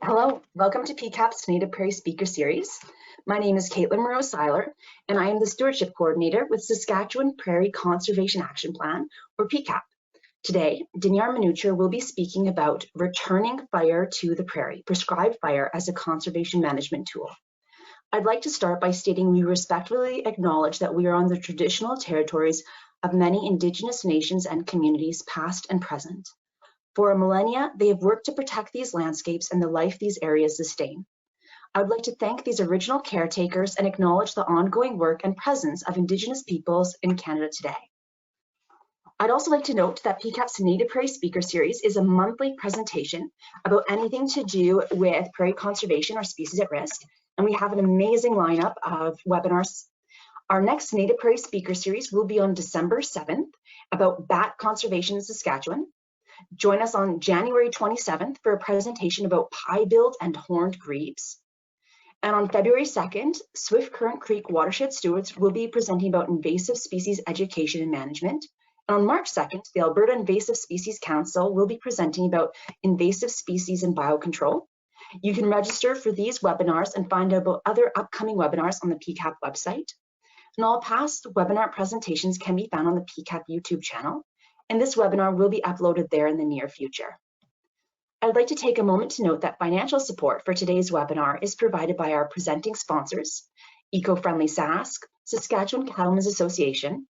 Hello, welcome to PCAP's Native Prairie Speaker Series. My name is Caitlin Moreau-Seiler, and I am the Stewardship Coordinator with Saskatchewan Prairie Conservation Action Plan, or PCAP. Today, Dinyar Manucher will be speaking about returning fire to the prairie, prescribed fire as a conservation management tool. I'd like to start by stating we respectfully acknowledge that we are on the traditional territories of many Indigenous nations and communities, past and present. For millennia, they have worked to protect these landscapes and the life these areas sustain. I would like to thank these original caretakers and acknowledge the ongoing work and presence of Indigenous peoples in Canada today. I'd also like to note that PCAP's Native Prairie Speaker Series is a monthly presentation about anything to do with prairie conservation or species at risk, and we have an amazing lineup of webinars. Our next Native Prairie Speaker Series will be on December 7th about bat conservation in Saskatchewan. Join us on January 27th for a presentation about pie-billed and horned grebes. And on February 2nd, Swift Current Creek watershed stewards will be presenting about invasive species education and management. And on March 2nd, the Alberta Invasive Species Council will be presenting about invasive species and biocontrol. You can register for these webinars and find out about other upcoming webinars on the PCAP website. And all past webinar presentations can be found on the PCAP YouTube channel, and this webinar will be uploaded there in the near future. I'd like to take a moment to note that financial support for today's webinar is provided by our presenting sponsors, Eco-Friendly Sask, Saskatchewan Cattlemen's Association,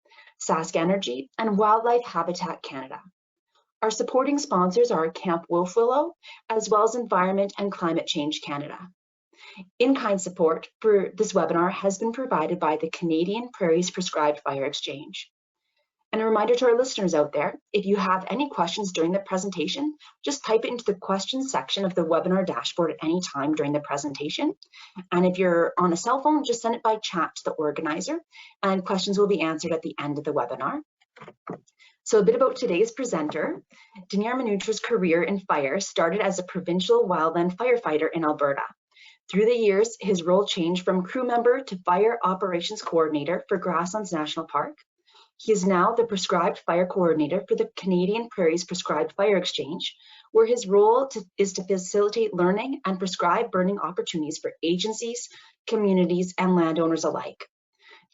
Sask Energy, and Wildlife Habitat Canada. Our supporting sponsors are Camp Wolf Willow, as well as Environment and Climate Change Canada. In-kind support for this webinar has been provided by the Canadian Prairie's Prescribed Fire Exchange. And a reminder to our listeners out there, if you have any questions during the presentation, just type it into the questions section of the webinar dashboard at any time during the presentation. And if you're on a cell phone, just send it by chat to the organizer, and questions will be answered at the end of the webinar. So a bit about today's presenter. Dinyar Manucher's career in fire started as a provincial wildland firefighter in Alberta. Through the years, his role changed from crew member to fire operations coordinator for Grasslands National Park. He is now the prescribed fire coordinator for the Canadian Prairie's Prescribed Fire Exchange, where his role is to facilitate learning and prescribe burning opportunities for agencies, communities, and landowners alike.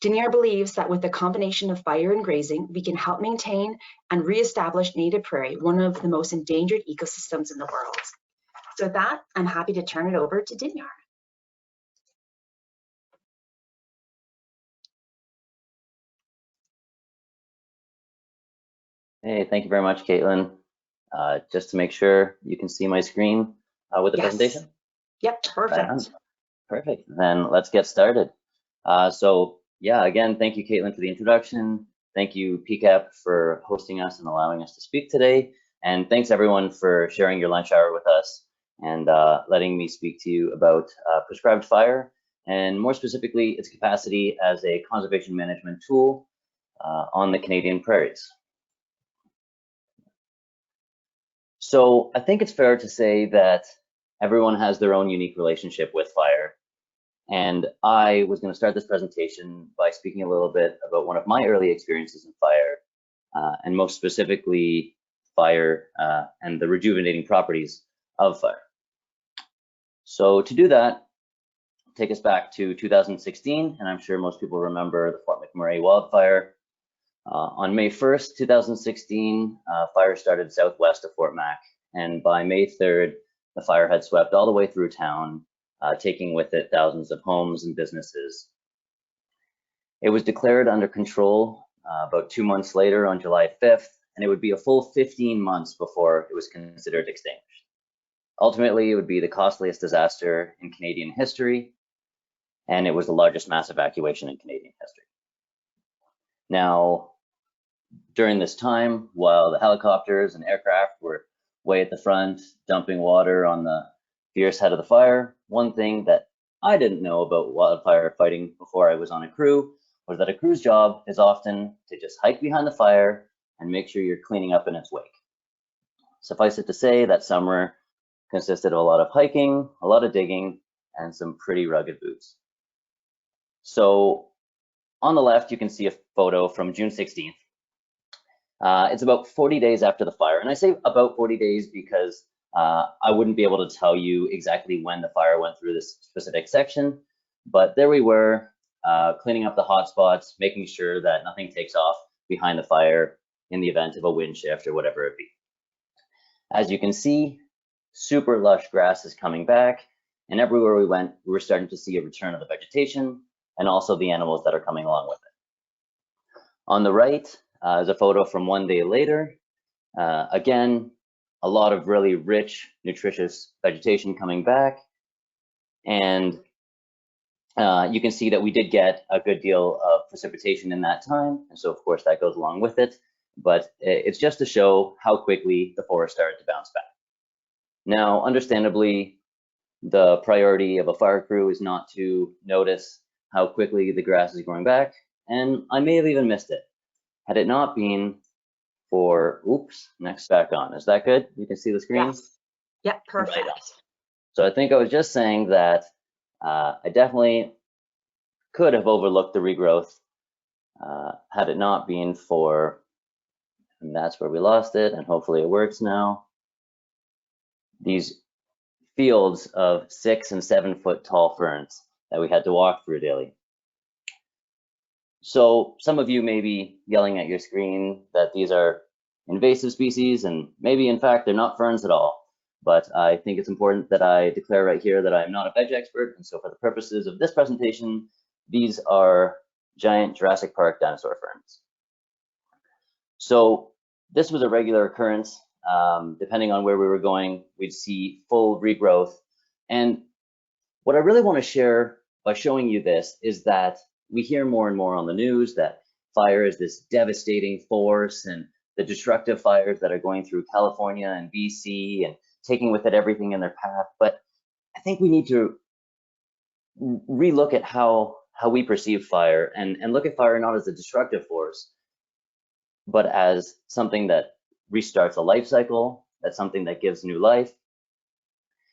Dinyar believes that with the combination of fire and grazing, we can help maintain and reestablish native prairie, one of the most endangered ecosystems in the world. So with that, I'm happy to turn it over to Dinyar. Hey, thank you very much, Caitlin. Just to make sure you can see my screen with the presentation? Yep, perfect. Right, perfect, then let's get started. So yeah, again, thank you, Caitlin, for the introduction. Thank you, PCAP, for hosting us and allowing us to speak today. And thanks everyone for sharing your lunch hour with us and letting me speak to you about prescribed fire, and more specifically, its capacity as a conservation management tool on the Canadian prairies. So I think it's fair to say that everyone has their own unique relationship with fire. And I was going to start this presentation by speaking a little bit about one of my early experiences in fire, and most specifically fire and the rejuvenating properties of fire. So to do that, take us back to 2016, and I'm sure most people remember the Fort McMurray wildfire. On May 1st, 2016, fire started southwest of Fort Mac, and by May 3rd, the fire had swept all the way through town, taking with it thousands of homes and businesses. It was declared under control about 2 months later on July 5th, and it would be a full 15 months before it was considered extinguished. Ultimately, it would be the costliest disaster in Canadian history, and it was the largest mass evacuation in Canadian history. Now, during this time, while the helicopters and aircraft were way at the front, dumping water on the fierce head of the fire, one thing that I didn't know about wildfire fighting before I was on a crew was that a crew's job is often to just hike behind the fire and make sure you're cleaning up in its wake. Suffice it to say, that summer consisted of a lot of hiking, a lot of digging, and some pretty rugged boots. So on the left, you can see a photo from June 16th. It's about 40 days after the fire. And I say about 40 days because I wouldn't be able to tell you exactly when the fire went through this specific section, but there we were, cleaning up the hot spots, making sure that nothing takes off behind the fire in the event of a wind shift or whatever it be. As you can see, super lush grass is coming back, and everywhere we went, we were starting to see a return of the vegetation and also the animals that are coming along with it. On the right is a photo from one day later. Again, a lot of really rich, nutritious vegetation coming back. And you can see that we did get a good deal of precipitation in that time. And so of course that goes along with it, but it's just to show how quickly the forest started to bounce back. Now, understandably, the priority of a fire crew is not to notice how quickly the grass is growing back. And I may have even missed it. Had it not been for, oops, next back on. Is that good? You can see the screen? Yes. Yep, perfect. Right on. So I think I was just saying that I definitely could have overlooked the regrowth had it not been for, and that's where we lost it, and hopefully it works now, these fields of 6 and 7 foot tall ferns that we had to walk through daily. So some of you may be yelling at your screen that these are invasive species, and maybe in fact they're not ferns at all. But I think it's important that I declare right here that I'm not a veg expert, and so for the purposes of this presentation, these are giant Jurassic Park dinosaur ferns. So this was a regular occurrence. Depending on where we were going, we'd see full regrowth. And what I really want to share by showing you this is that we hear more and more on the news that fire is this devastating force, and the destructive fires that are going through California and BC and taking with it everything in their path. But I think we need to relook at how we perceive fire and look at fire not as a destructive force, but as something that restarts a life cycle, that's something that gives new life.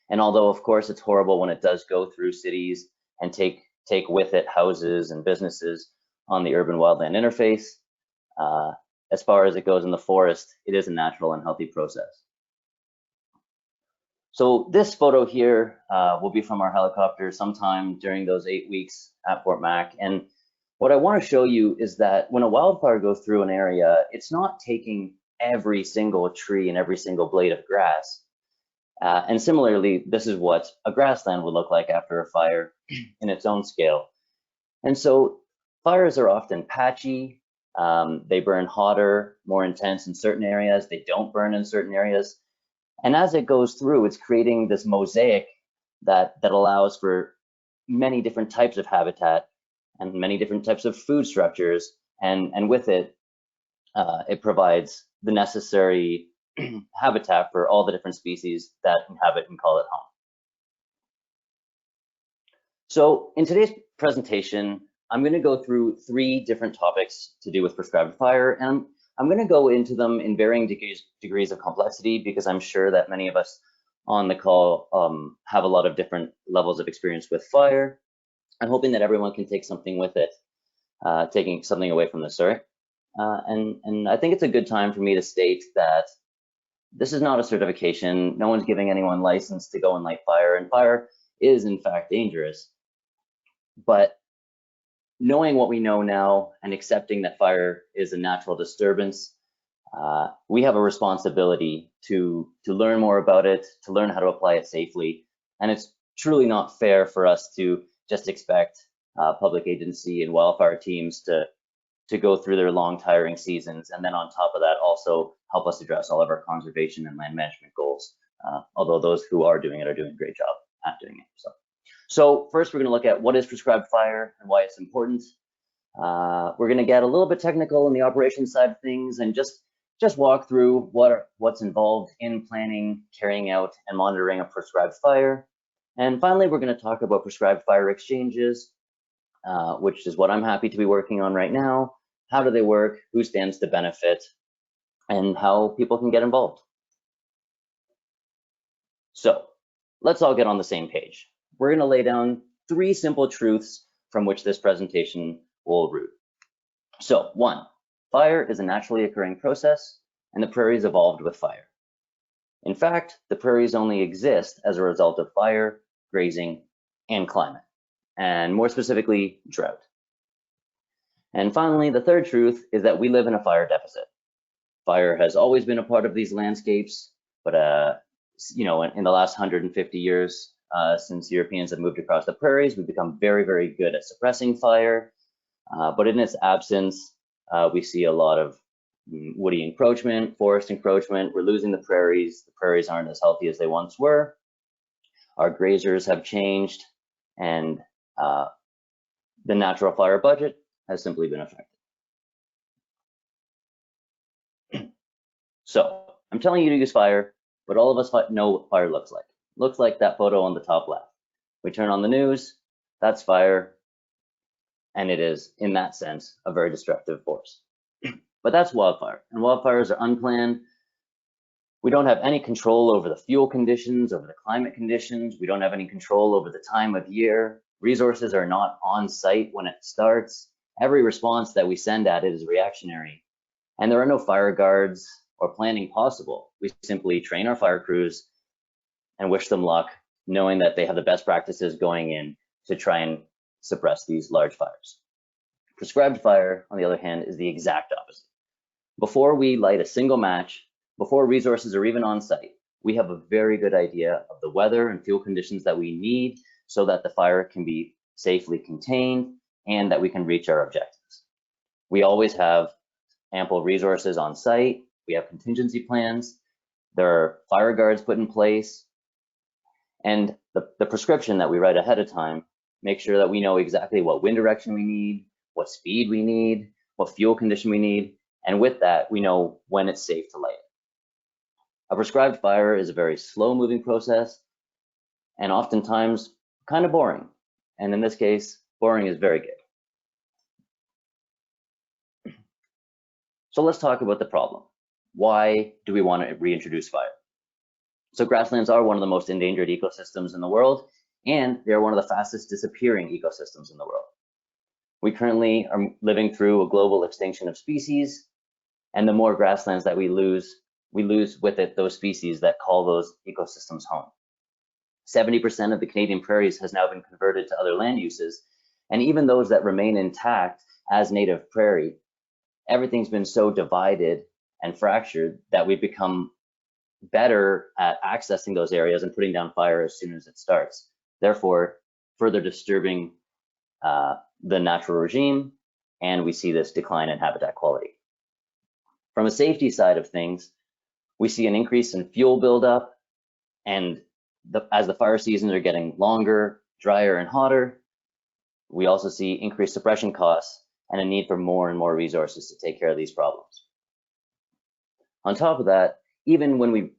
And although of course it's horrible when it does go through cities and take with it houses and businesses on the urban wildland interface, as far as it goes in the forest, it is a natural and healthy process. So this photo here will be from our helicopter sometime during those 8 weeks at Fort Mac. And what I want to show you is that when a wildfire goes through an area, it's not taking every single tree and every single blade of grass. And similarly, this is what a grassland would look like after a fire in its own scale. And so fires are often patchy. They burn hotter, more intense in certain areas. They don't burn in certain areas. And as it goes through, it's creating this mosaic that allows for many different types of habitat and many different types of food structures. And with it, it provides the necessary habitat for all the different species that inhabit and call it home. So in today's presentation, I'm going to go through 3 different topics to do with prescribed fire, and I'm going to go into them in varying degrees of complexity because I'm sure that many of us on the call have a lot of different levels of experience with fire. I'm hoping that everyone can take something with it, taking something away from this, sorry. And I think it's a good time for me to state that this is not a certification. No one's giving anyone license to go and light fire, and fire is in fact dangerous. But knowing what we know now and accepting that fire is a natural disturbance, we have a responsibility to learn more about it, to learn how to apply it safely. And it's truly not fair for us to just expect public agency and wildfire teams to go through their long, tiring seasons, and then on top of that also help us address all of our conservation and land management goals, although those who are doing it are doing a great job at doing it. So first we're going to look at what is prescribed fire and why it's important. We're going to get a little bit technical in the operations side of things and just walk through what's involved in planning, carrying out, and monitoring a prescribed fire. And finally, we're going to talk about prescribed fire exchanges, which is what I'm happy to be working on right now. How do they work? Who stands to benefit? And how people can get involved. So let's all get on the same page. We're going to lay down 3 simple truths from which this presentation will root. So 1, fire is a naturally occurring process, and the prairies evolved with fire. In fact, the prairies only exist as a result of fire, grazing, and climate, and more specifically, drought. And finally, the third truth is that we live in a fire deficit. Fire has always been a part of these landscapes, but in the last 150 years, since Europeans have moved across the prairies, we've become very, very good at suppressing fire. But in its absence, we see a lot of woody encroachment, forest encroachment. We're losing the prairies. The prairies aren't as healthy as they once were. Our grazers have changed, and the natural fire budget has simply been affected. So I'm telling you to use fire, but all of us know what fire looks like. Looks like that photo on the top left. We turn on the news, that's fire, and it is, in that sense, a very destructive force. But that's wildfire, and wildfires are unplanned. We don't have any control over the fuel conditions, over the climate conditions. We don't have any control over the time of year. Resources are not on site when it starts. Every response that we send at it is reactionary. And there are no fire guards or planning possible. We simply train our fire crews and wish them luck, knowing that they have the best practices going in to try and suppress these large fires. Prescribed fire, on the other hand, is the exact opposite. Before we light a single match, before resources are even on site, we have a very good idea of the weather and fuel conditions that we need so that the fire can be safely contained and that we can reach our objectives. We always have ample resources on site. We have contingency plans. There are fire guards put in place. And the prescription that we write ahead of time makes sure that we know exactly what wind direction we need, what speed we need, what fuel condition we need. And with that, we know when it's safe to light it. A prescribed fire is a very slow moving process and oftentimes kind of boring. And in this case, boring is very good. So let's talk about the problem. Why do we want to reintroduce fire? So grasslands are one of the most endangered ecosystems in the world, and they are one of the fastest disappearing ecosystems in the world. We currently are living through a global extinction of species, and the more grasslands that we lose with it those species that call those ecosystems home. 70% of the Canadian prairies has now been converted to other land uses, and even those that remain intact as native prairie, everything's been so divided and fractured that we've become better at accessing those areas and putting down fire as soon as it starts, therefore further disturbing the natural regime, and we see this decline in habitat quality. From a safety side of things, we see an increase in fuel buildup, and as the fire seasons are getting longer, drier, and hotter, we also see increased suppression costs and a need for more and more resources to take care of these problems. On top of that, even when we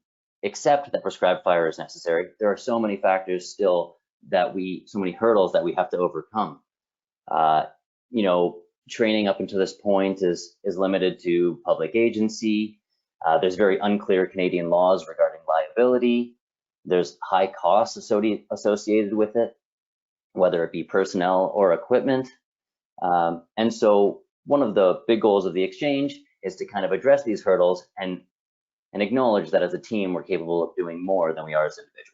accept that prescribed fire is necessary, there are so many factors still so many hurdles that we have to overcome. Training up until this point is limited to public agency. There's very unclear Canadian laws regarding liability. There's high costs associated with it, whether it be personnel or equipment. And so one of the big goals of the exchange is to kind of address these hurdles and acknowledge that as a team, we're capable of doing more than we are as individuals.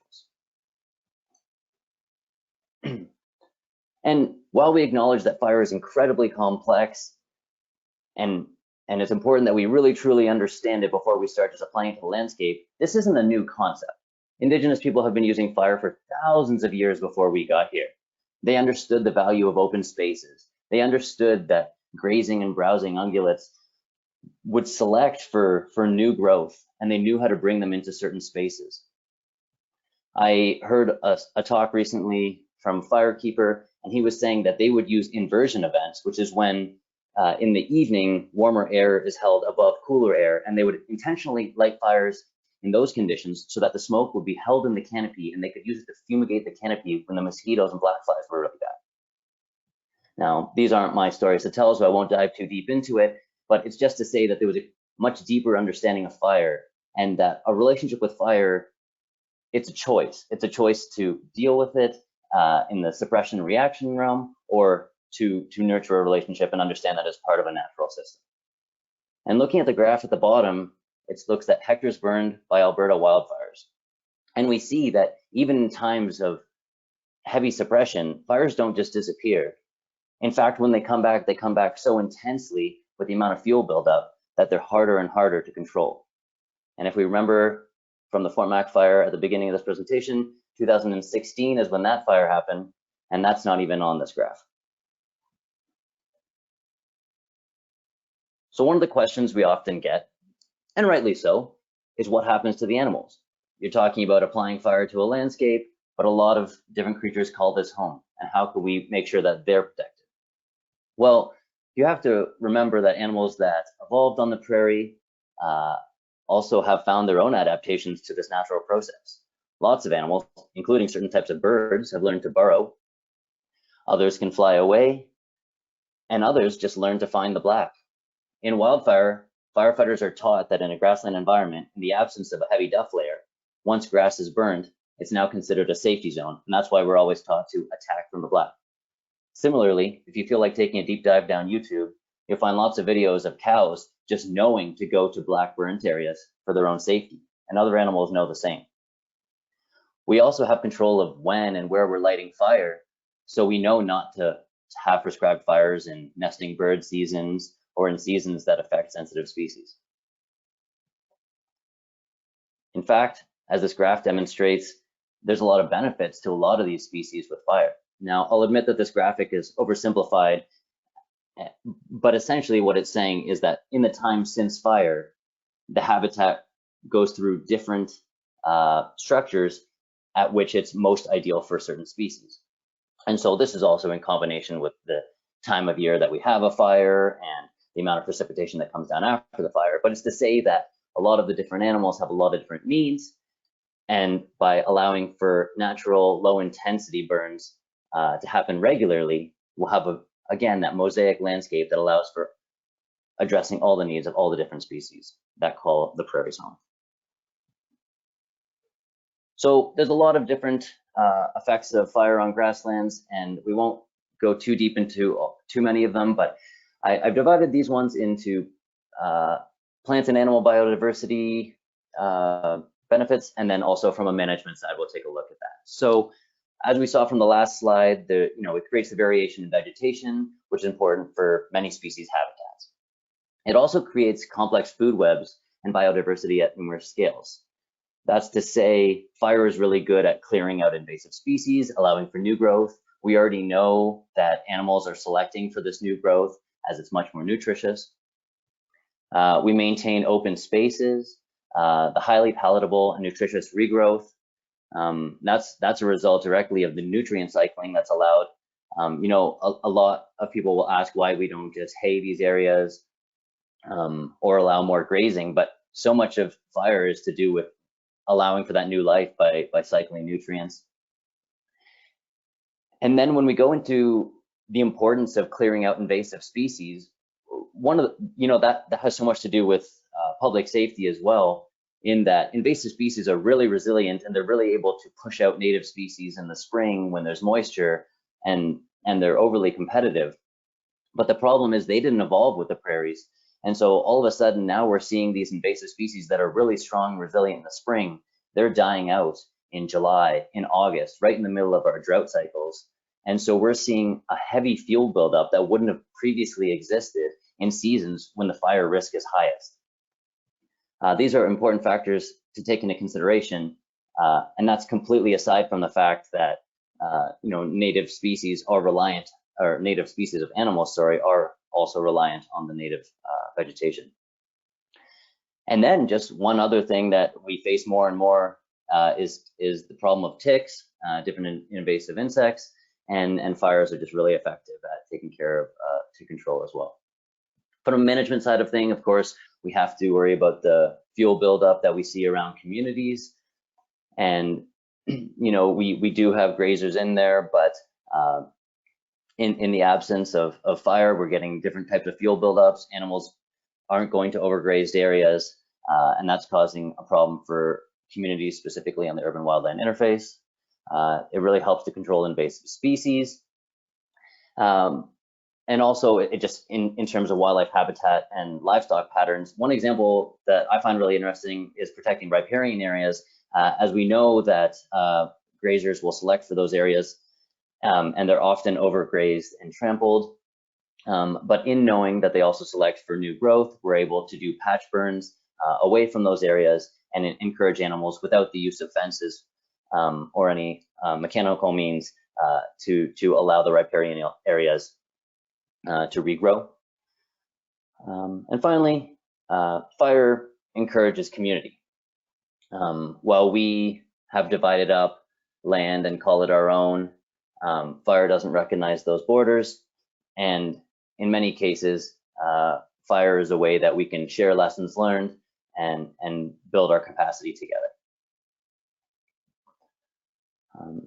And while we acknowledge that fire is incredibly complex and it's important that we really truly understand it before we start just applying it to the landscape, this isn't a new concept. Indigenous people have been using fire for thousands of years before we got here. They understood the value of open spaces. They understood that grazing and browsing ungulates would select for new growth, and they knew how to bring them into certain spaces. I heard a talk recently from Firekeeper, and he was saying that they would use inversion events, which is when in the evening, warmer air is held above cooler air, and they would intentionally light fires in those conditions so that the smoke would be held in the canopy and they could use it to fumigate the canopy when the mosquitoes and black flies were really bad. Now, these aren't my stories to tell, so I won't dive too deep into it, but it's just to say that there was a much deeper understanding of fire, and that a relationship with fire, it's a choice. It's a choice to deal with it in the suppression and reaction realm, or to nurture a relationship and understand that as part of a natural system. And looking at the graph at the bottom, it looks at hectares burned by Alberta wildfires. And we see that even in times of heavy suppression, fires don't just disappear. In fact, when they come back so intensely with the amount of fuel buildup that they're harder and harder to control. And if we remember from the Fort Mac fire at the beginning of this presentation, 2016 is when that fire happened, and that's not even on this graph. So one of the questions we often get, and rightly so, is what happens to the animals? You're talking about applying fire to a landscape, but a lot of different creatures call this home, and how can we make sure that they're protected? Well, you have to remember that animals that evolved on the prairie also have found their own adaptations to this natural process. Lots of animals, including certain types of birds, have learned to burrow. Others can fly away, and others just learn to find the black. In wildfire, firefighters are taught that in a grassland environment, in the absence of a heavy duff layer, once grass is burned, it's now considered a safety zone, and that's why we're always taught to attack from the black. Similarly, if you feel like taking a deep dive down YouTube, you'll find lots of videos of cows just knowing to go to black burnt areas for their own safety, and other animals know the same. We also have control of when and where we're lighting fire, so we know not to have prescribed fires in nesting bird seasons or in seasons that affect sensitive species. In fact, as this graph demonstrates, there's a lot of benefits to a lot of these species with fire. Now, I'll admit that this graphic is oversimplified, but essentially what it's saying is that in the time since fire, the habitat goes through different structures at which it's most ideal for certain species. And so this is also in combination with the time of year that we have a fire and the amount of precipitation that comes down after the fire. But it's to say that a lot of the different animals have a lot of different needs. And by allowing for natural low intensity burns to happen regularly, we'll have, again, that mosaic landscape that allows for addressing all the needs of all the different species that call the prairies home. So there's a lot of different effects of fire on grasslands, and we won't go too deep into too many of them, but I've divided these ones into plant and animal biodiversity benefits, and then also from a management side, we'll take a look at that. So as we saw from the last slide, it creates the variation in vegetation, which is important for many species habitats. It also creates complex food webs and biodiversity at numerous scales. That's to say, fire is really good at clearing out invasive species, allowing for new growth. We already know that animals are selecting for this new growth as it's much more nutritious. We maintain open spaces, the highly palatable and nutritious regrowth. That's a result directly of the nutrient cycling that's allowed. A lot of people will ask why we don't just hay these areas or allow more grazing, but so much of fire is to do with allowing for that new life by cycling nutrients. And then when we go into the importance of clearing out invasive species, one of the, that has so much to do with public safety as well, in that invasive species are really resilient and they're really able to push out native species in the spring when there's moisture, and they're overly competitive. But the problem is they didn't evolve with the prairies. And so all of a sudden now we're seeing these invasive species that are really strong and resilient in the spring. They're dying out in July, in August, right in the middle of our drought cycles. And so we're seeing a heavy fuel buildup that wouldn't have previously existed in seasons when the fire risk is highest. These are important factors to take into consideration, and that's completely aside from the fact that native species are reliant, or native species of animals, are also reliant on the native vegetation. And then just one other thing that we face more and more is the problem of ticks, different invasive insects, and fires are just really effective at taking care of tick control as well. From a management side of thing, of course, we have to worry about the fuel buildup that we see around communities. And, we do have grazers in there, but in the absence of fire, we're getting different types of fuel buildups. Animals aren't going to overgrazed areas, and that's causing a problem for communities, specifically on the urban wildland interface. It really helps to control invasive species. And also it just in terms of wildlife habitat and livestock patterns, one example that I find really interesting is protecting riparian areas as we know that grazers will select for those areas, and they're often overgrazed and trampled. But in knowing that they also select for new growth, we're able to do patch burns away from those areas and encourage animals without the use of fences or any mechanical means to allow the riparian areas to regrow. And finally, fire encourages community. While we have divided up land and call it our own, fire doesn't recognize those borders. And in many cases, fire is a way that we can share lessons learned and build our capacity together.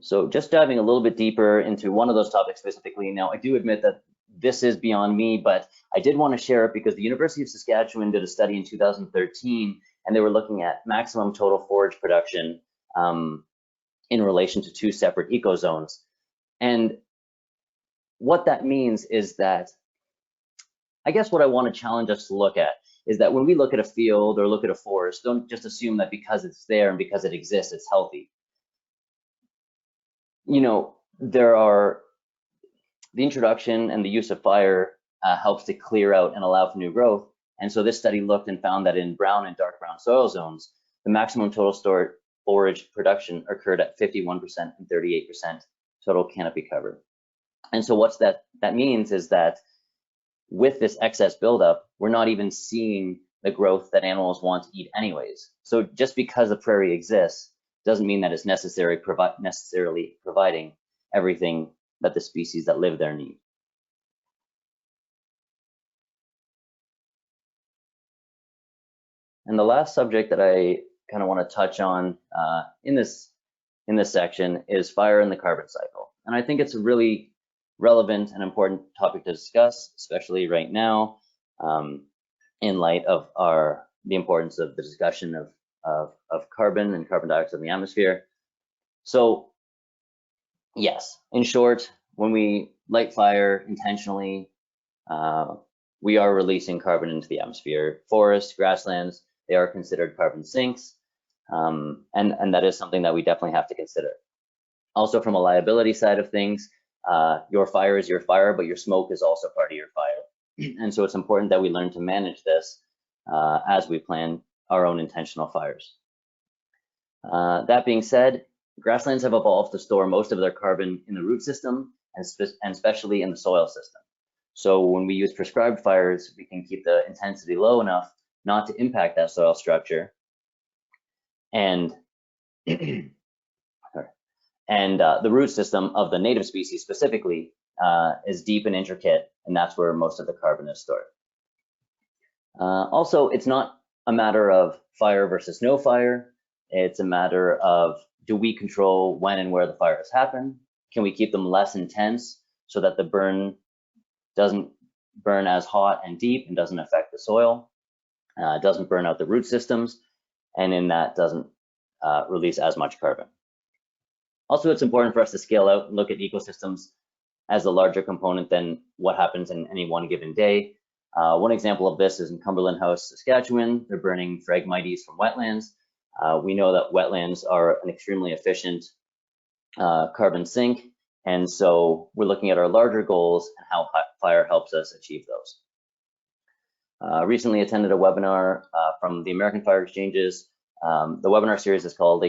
So just diving a little bit deeper into one of those topics specifically. Now, I do admit that this is beyond me, but I did want to share it because the University of Saskatchewan did a study in 2013, and they were looking at maximum total forage production in relation to 2 separate ecozones. And what that means is that, I guess what I want to challenge us to look at is that when we look at a field or look at a forest, don't just assume that because it's there and because it exists, it's healthy. You know, the introduction and the use of fire helps to clear out and allow for new growth. And so this study looked and found that in brown and dark brown soil zones, the maximum total stored forage production occurred at 51% and 38% total canopy cover. And so what that means is that with this excess buildup, we're not even seeing the growth that animals want to eat anyways. So just because the prairie exists doesn't mean that it's necessarily providing everything that the species that live there need. And the last subject that I kind of want to touch on in this section is fire and the carbon cycle. And I think it's a really relevant and important topic to discuss, especially right now, in light of the importance of the discussion of carbon and carbon dioxide in the atmosphere. So yes, in short, when we light fire intentionally, we are releasing carbon into the atmosphere. Forests, grasslands, they are considered carbon sinks, and that is something that we definitely have to consider. Also, from a liability side of things, your fire is your fire, but your smoke is also part of your fire. And so it's important that we learn to manage this as we plan our own intentional fires. That being said, grasslands have evolved to store most of their carbon in the root system and especially in the soil system. So when we use prescribed fires, we can keep the intensity low enough not to impact that soil structure. And the root system of the native species specifically is deep and intricate, and that's where most of the carbon is stored. Also, it's not a matter of fire versus no fire. It's a matter of, do we control when and where the fires happen? Can we keep them less intense so that the burn doesn't burn as hot and deep and doesn't affect the soil, doesn't burn out the root systems, and in that doesn't release as much carbon. Also, it's important for us to scale out and look at ecosystems as a larger component than what happens in any one given day. One example of this is in Cumberland House, Saskatchewan. They're burning Phragmites from wetlands. We know that wetlands are an extremely efficient carbon sink, and so we're looking at our larger goals and how fire helps us achieve those. Recently attended a webinar from the American Fire Exchanges. The webinar series is called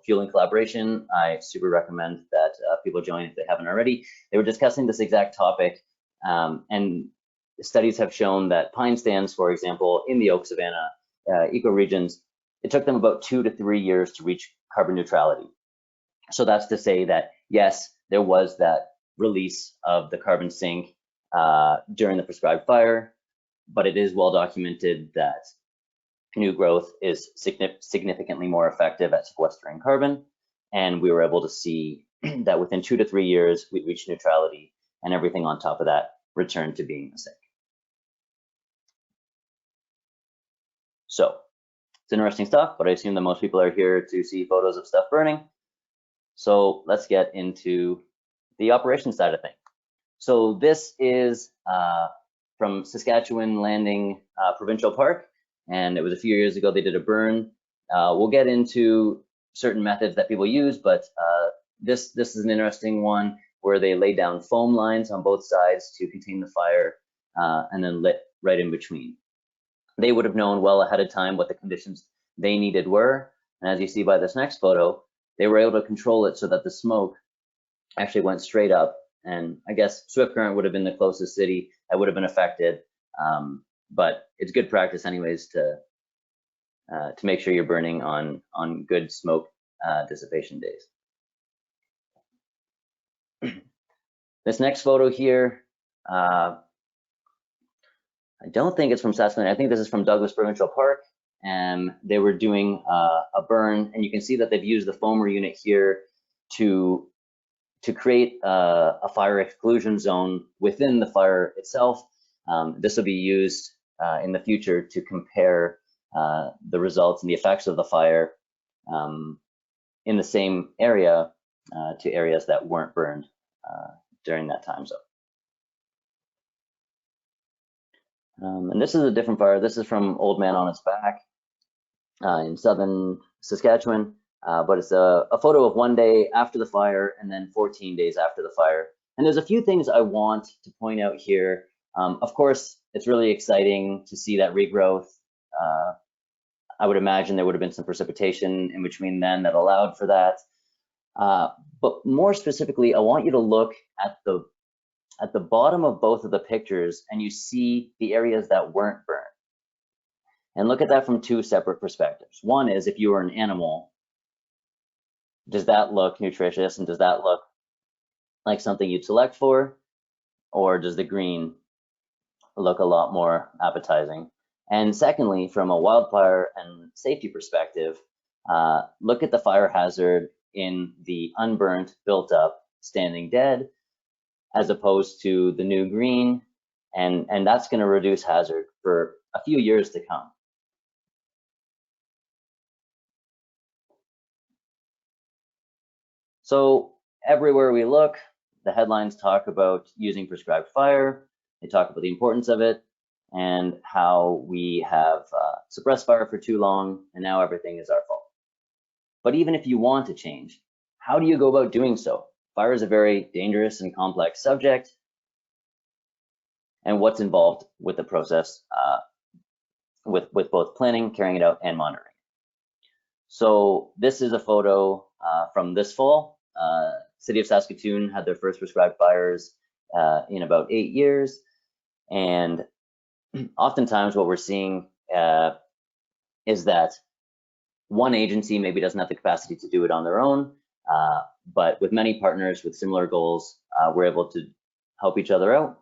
Fueling Collaboration. I super recommend that people join if they haven't already. They were discussing this exact topic, and studies have shown that pine stands, for example, in the oak savanna ecoregions, it took them about 2 to 3 years to reach carbon neutrality. So that's to say that, yes, there was that release of the carbon sink during the prescribed fire, but it is well documented that new growth is significantly more effective at sequestering carbon. And we were able to see that within 2 to 3 years, we reached neutrality, and everything on top of that returned to being the sink. So it's interesting stuff, but I assume that most people are here to see photos of stuff burning. So let's get into the operations side of things. So this is from Saskatchewan Landing Provincial Park, and it was a few years ago they did a burn. We'll get into certain methods that people use, but this is an interesting one where they lay down foam lines on both sides to contain the fire and then lit right in between. They would have known well ahead of time what the conditions they needed were. And as you see by this next photo, they were able to control it so that the smoke actually went straight up. And I guess Swift Current would have been the closest city that would have been affected. But it's good practice anyways to make sure you're burning on good smoke dissipation days. This next photo here, I don't think it's from Saskatoon. I think this is from Douglas Provincial Park, and they were doing a burn, and you can see that they've used the foamer unit here to create a fire exclusion zone within the fire itself. This will be used in the future to compare the results and the effects of the fire in the same area to areas that weren't burned during that time zone. And this is a different fire. This is from Old Man on Its Back in southern Saskatchewan, but it's a photo of 1 day after the fire and then 14 days after the fire. And there's a few things I want to point out here. Of course, it's really exciting to see that regrowth. I would imagine there would have been some precipitation in between then that allowed for that. But more specifically, I want you to look at the bottom of both of the pictures, and you see the areas that weren't burned. And look at that from two separate perspectives. One is, if you were an animal, does that look nutritious and does that look like something you'd select for? Or does the green look a lot more appetizing? And secondly, from a wildfire and safety perspective, look at the fire hazard in the unburnt, built up, standing dead, as opposed to the new green, and that's going to reduce hazard for a few years to come. So everywhere we look, the headlines talk about using prescribed fire. They talk about the importance of it and how we have suppressed fire for too long, and now everything is our fault. But even if you want to change, how do you go about doing so? Fire is a very dangerous and complex subject, and what's involved with the process, with both planning, carrying it out, and monitoring. So this is a photo from this fall. City of Saskatoon had their first prescribed fires in about 8 years, and oftentimes what we're seeing is that one agency maybe doesn't have the capacity to do it on their own, but with many partners with similar goals, we're able to help each other out.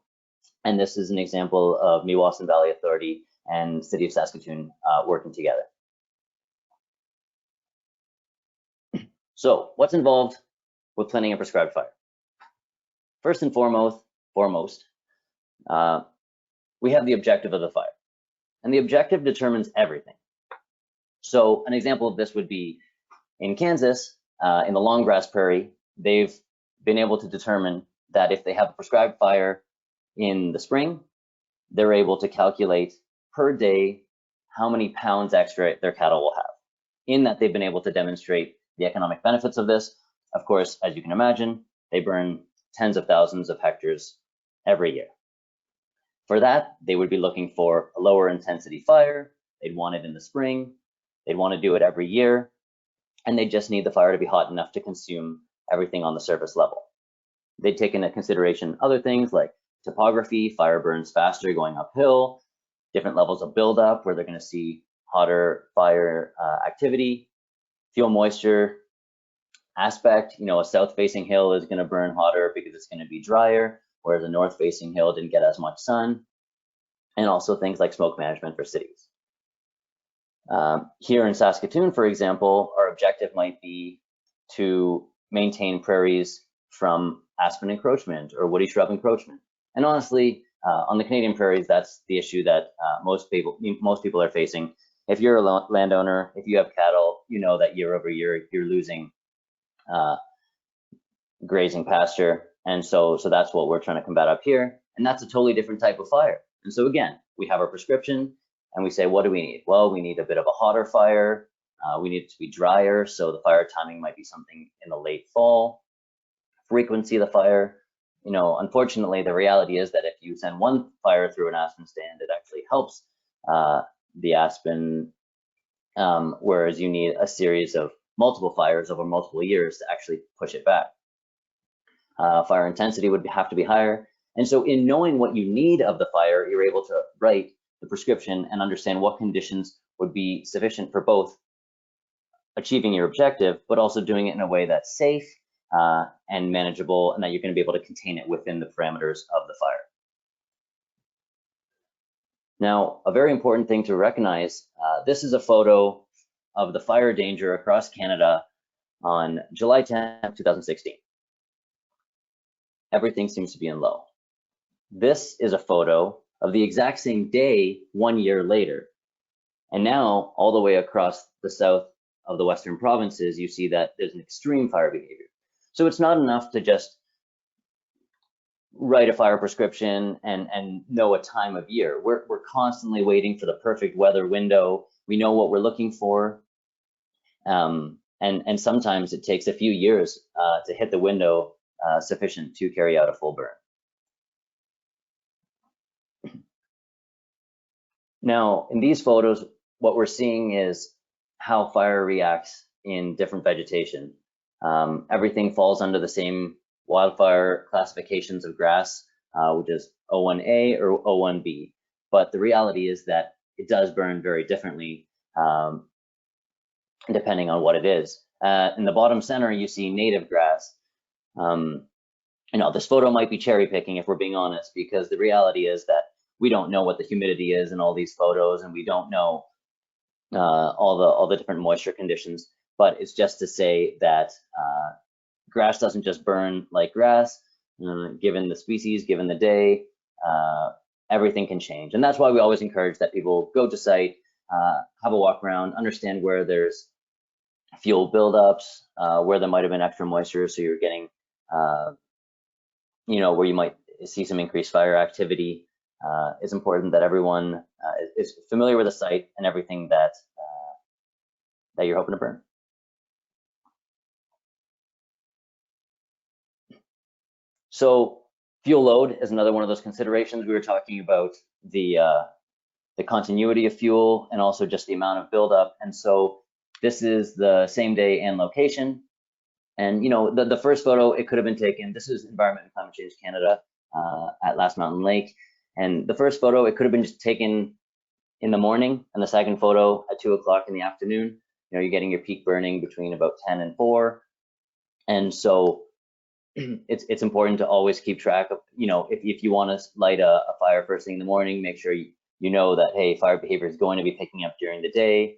And this is an example of Meewasin Valley Authority and City of Saskatoon working together. So what's involved with planning a prescribed fire? First and foremost, we have the objective of the fire, and the objective determines everything. So an example of this would be in Kansas, in the long grass prairie, they've been able to determine that if they have a prescribed fire in the spring, they're able to calculate per day how many pounds extra their cattle will have. In that, they've been able to demonstrate the economic benefits of this. Of course, as you can imagine, they burn tens of thousands of hectares every year. For that, they would be looking for a lower intensity fire. They'd want it in the spring. They'd want to do it every year. And they just need the fire to be hot enough to consume everything on the surface level. They'd take into consideration other things like topography. Fire burns faster going uphill, different levels of buildup where they're going to see hotter fire activity, fuel moisture aspect. You know, a south-facing hill is going to burn hotter because it's going to be drier, whereas a north-facing hill didn't get as much sun, and also things like smoke management for cities. Here in Saskatoon, for example, our objective might be to maintain prairies from aspen encroachment or woody shrub encroachment. And honestly, on the Canadian prairies, that's the issue that most people are facing. If you're a landowner, if you have cattle, you know that year over year you're losing grazing pasture. And so that's what we're trying to combat up here. And that's a totally different type of fire. And so again, we have our prescription and we say, what do we need? Well, we need a bit of a hotter fire. We need it to be drier, so the fire timing might be something in the late fall. Frequency of the fire, unfortunately, the reality is that if you send one fire through an aspen stand, it actually helps the aspen, whereas you need a series of multiple fires over multiple years to actually push it back. Fire intensity would have to be higher. And so in knowing what you need of the fire, you're able to write the prescription and understand what conditions would be sufficient for both achieving your objective, but also doing it in a way that's safe and manageable, and that you're going to be able to contain it within the parameters of the fire. Now, a very important thing to recognize, this is a photo of the fire danger across Canada on July 10th, 2016. Everything seems to be in low. This is a photo of the exact same day 1 year later. And now, all the way across the south of the Western provinces, you see that there's an extreme fire behavior. So it's not enough to just write a fire prescription and know a time of year. We're constantly waiting for the perfect weather window. We know what we're looking for. And sometimes it takes a few years to hit the window sufficient to carry out a full burn. Now, in these photos, what we're seeing is how fire reacts in different vegetation. Everything falls under the same wildfire classifications of grass, which is O1A or O1B. But the reality is that it does burn very differently depending on what it is. In the bottom center, you see native grass. This photo might be cherry picking if we're being honest, because the reality is that we don't know what the humidity is in all these photos, and we don't know all the different moisture conditions. But it's just to say that grass doesn't just burn like grass. Given the species, given the day, everything can change. And that's why we always encourage that people go to site, have a walk around, understand where there's fuel buildups, where there might have been extra moisture, so you're getting, where you might see some increased fire activity. It's important that everyone is familiar with the site and everything that you're hoping to burn. So fuel load is another one of those considerations. We were talking about the continuity of fuel and also just the amount of buildup. And so this is the same day and location. And the first photo, it could have been taken. This is Environment and Climate Change Canada at Last Mountain Lake. And the first photo, it could have been just taken in the morning, and the second photo at 2 o'clock in the afternoon. You're getting your peak burning between about 10 and 4. And so it's important to always keep track of, if you want to light a fire first thing in the morning, make sure you know that, hey, fire behavior is going to be picking up during the day.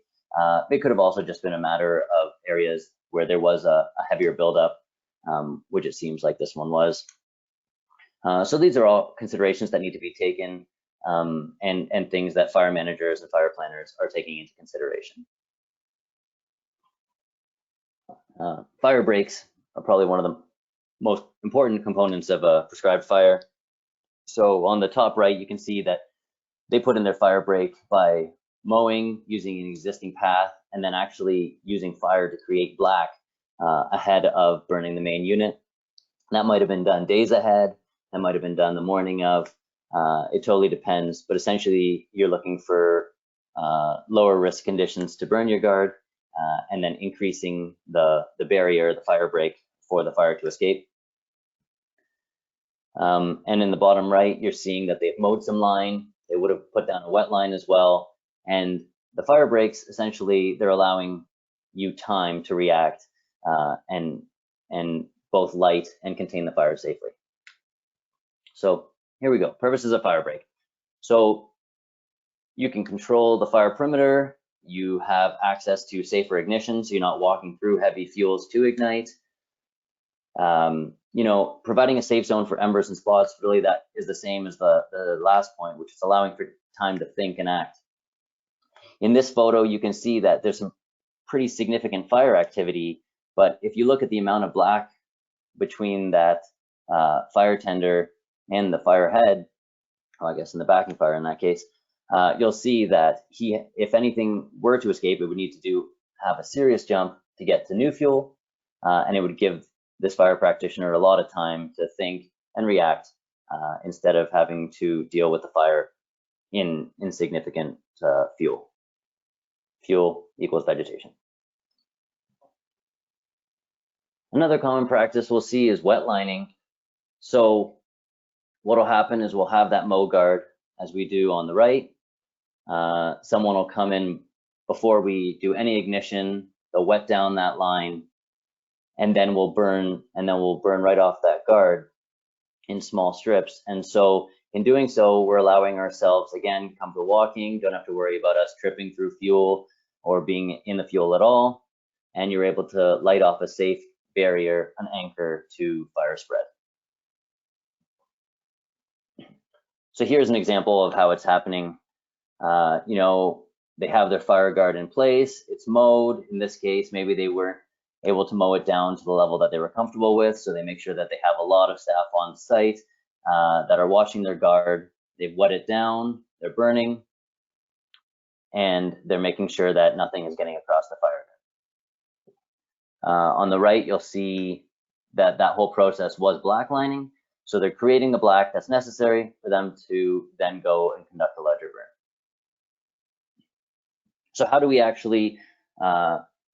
It could have also just been a matter of areas where there was a heavier buildup, which it seems like this one was. So these are all considerations that need to be taken, and things that fire managers and fire planners are taking into consideration. Fire breaks are probably one of the most important components of a prescribed fire. So on the top right, you can see that they put in their fire break by mowing, using an existing path, and then actually using fire to create black ahead of burning the main unit. That might have been done days ahead. That might have been done the morning of. It totally depends, but essentially you're looking for lower risk conditions to burn your guard, and then increasing the barrier, the fire break, for the fire to escape. And in the bottom right, you're seeing that they've mowed some line. They would have put down a wet line as well. And the fire breaks, essentially, they're allowing you time to react and both light and contain the fire safely. So here we go, purposes of fire break. So you can control the fire perimeter. You have access to safer ignition, so you're not walking through heavy fuels to ignite. Providing a safe zone for embers and spots, really that is the same as the last point, which is allowing for time to think and act. In this photo, you can see that there's some pretty significant fire activity, but if you look at the amount of black between that fire tender and the fire head, well, I guess in the backing fire in that case, you'll see that if anything were to escape, it would need to have a serious jump to get to new fuel, and it would give this fire practitioner a lot of time to think and react instead of having to deal with the fire in insignificant fuel. Fuel equals vegetation. Another common practice we'll see is wet lining. So what will happen is we'll have that mow guard as we do on the right. Someone will come in before we do any ignition, they'll wet down that line, and then we'll burn right off that guard in small strips. And so in doing so, we're allowing ourselves, again, comfortable walking, don't have to worry about us tripping through fuel or being in the fuel at all. And you're able to light off a safe barrier, an anchor to fire spread. So here's an example of how it's happening. You know, they have their fire guard in place, it's mowed. In this case, maybe they weren't able to mow it down to the level that they were comfortable with, so they make sure that they have a lot of staff on site that are watching their guard. They've wet it down, they're burning, and they're making sure that nothing is getting across the fire guard. On the right, you'll see that that whole process was black lining. So they're creating the black that's necessary for them to then go and conduct a larger burn. So how do we actually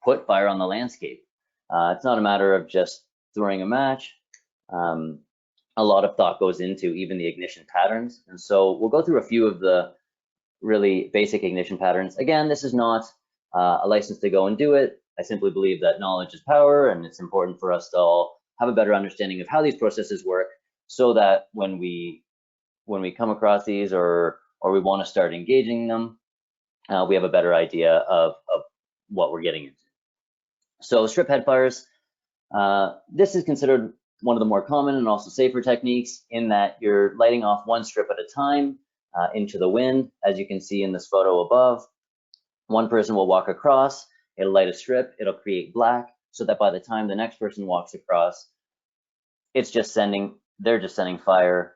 put fire on the landscape? It's not a matter of just throwing a match. A lot of thought goes into even the ignition patterns. And so we'll go through a few of the really basic ignition patterns. Again, this is not a license to go and do it. I simply believe that knowledge is power, and it's important for us to all have a better understanding of how these processes work, so that when we come across these or we want to start engaging them, we have a better idea of what we're getting into. So strip head fires, this is considered one of the more common and also safer techniques, in that you're lighting off one strip at a time into the wind. As you can see in this photo above, one person will walk across, it'll light a strip, it'll create black, so that by the time the next person walks across, they're just sending fire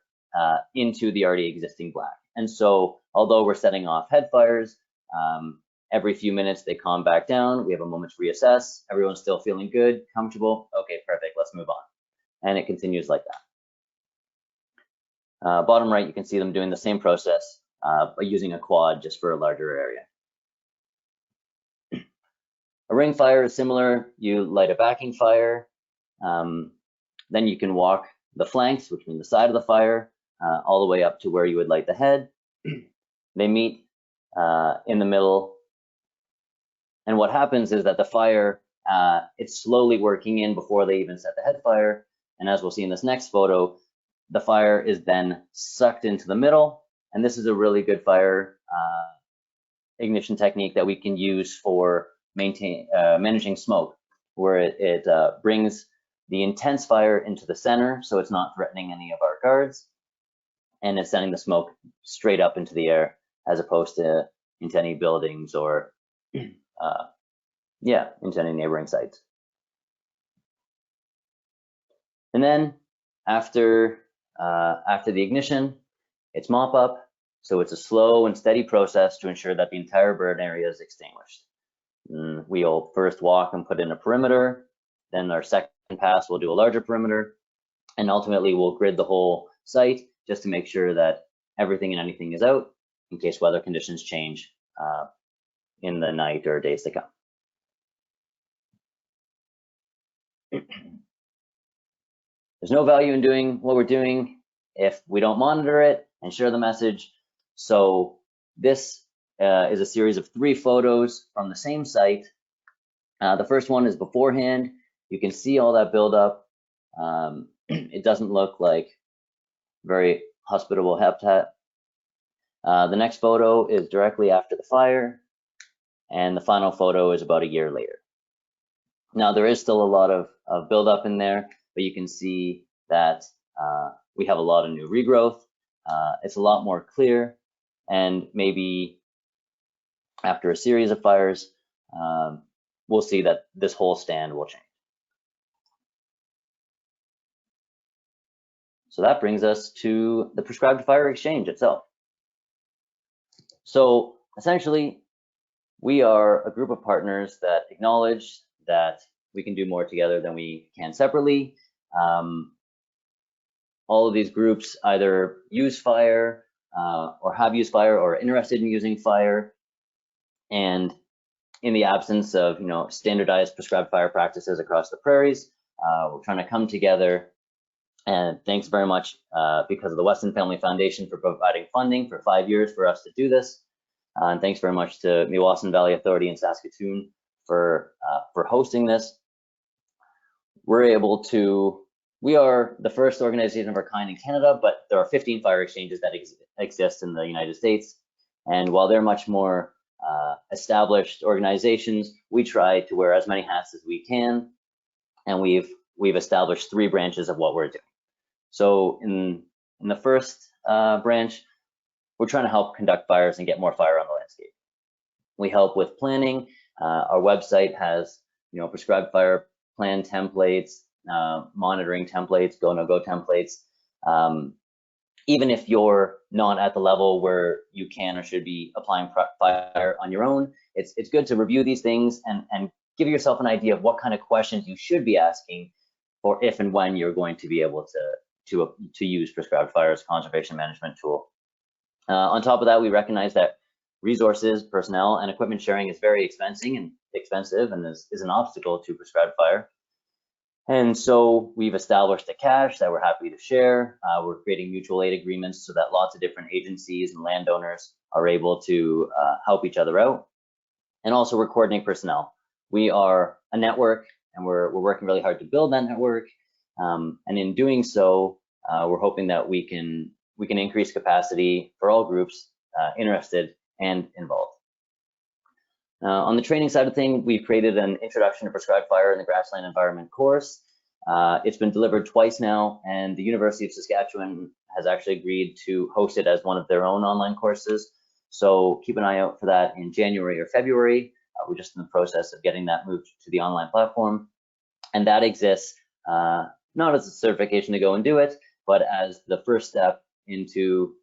into the already existing black. And so although we're setting off head fires, every few minutes they calm back down, we have a moment to reassess, everyone's still feeling good, comfortable, okay, perfect, let's move on. And it continues like that. Bottom right, you can see them doing the same process, but using a quad just for a larger area. A ring fire is similar. You light a backing fire, then you can walk the flanks, which means the side of the fire, all the way up to where you would light the head. They meet in the middle, and what happens is that the fire, it's slowly working in before they even set the head fire, and as we'll see in this next photo, the fire is then sucked into the middle, and this is a really good fire ignition technique that we can use for managing smoke, where it brings the intense fire into the center, so it's not threatening any of our guards, and it's sending the smoke straight up into the air, as opposed to into any buildings or into any neighboring sites. And then after the ignition, it's mop up. So it's a slow and steady process to ensure that the entire burn area is extinguished. We'll first walk and put in a perimeter, then our second pass we'll do a larger perimeter, and ultimately we'll grid the whole site just to make sure that everything and anything is out in case weather conditions change in the night or days to come. There's no value in doing what we're doing if we don't monitor it and share the message. So this is a series of 3 photos from the same site. The first one is beforehand. You can see all that buildup. It doesn't look like very hospitable habitat. The next photo is directly after the fire, and the final photo is about a year later. Now there is still a lot of buildup in there, but you can see that we have a lot of new regrowth. It's a lot more clear, and maybe after a series of fires, we'll see that this whole stand will change. So that brings us to the prescribed fire exchange itself. So essentially, We are a group of partners that acknowledge that we can do more together than we can separately. All of these groups either use fire or have used fire or are interested in using fire. And in the absence of standardized prescribed fire practices across the prairies, we're trying to come together. And thanks very much because of the Weston Family Foundation for providing funding for 5 years for us to do this. And thanks very much to Meewasin Valley Authority in Saskatoon for hosting this. We are the first organization of our kind in Canada, but there are 15 fire exchanges that exist in the United States. And while they're much more established organizations, we try to wear as many hats as we can. And we've established 3 branches of what we're doing. So in the first branch, we're trying to help conduct fires and get more fire on the landscape. We help with planning. Our website has prescribed fire plan templates, monitoring templates, go, no go templates. Even if you're not at the level where you can or should be applying fire on your own, it's good to review these things and give yourself an idea of what kind of questions you should be asking for if and when you're going to be able to use prescribed fire as a conservation management tool. On top of that, we recognize that resources, personnel, and equipment sharing is very expensive and is an obstacle to prescribed fire. And so we've established a cache that we're happy to share. We're creating mutual aid agreements so that lots of different agencies and landowners are able to help each other out. And also we're coordinating personnel. We are a network and we're working really hard to build that network. And in doing so, we're hoping that we can increase capacity for all groups interested and involved. On the training side of things, we've created an Introduction to Prescribed Fire in the Grassland Environment course. It's been delivered twice now, and the University of Saskatchewan has actually agreed to host it as one of their own online courses. So keep an eye out for that in January or February. We're just in the process of getting that moved to the online platform. And that exists not as a certification to go and do it, but as the first step into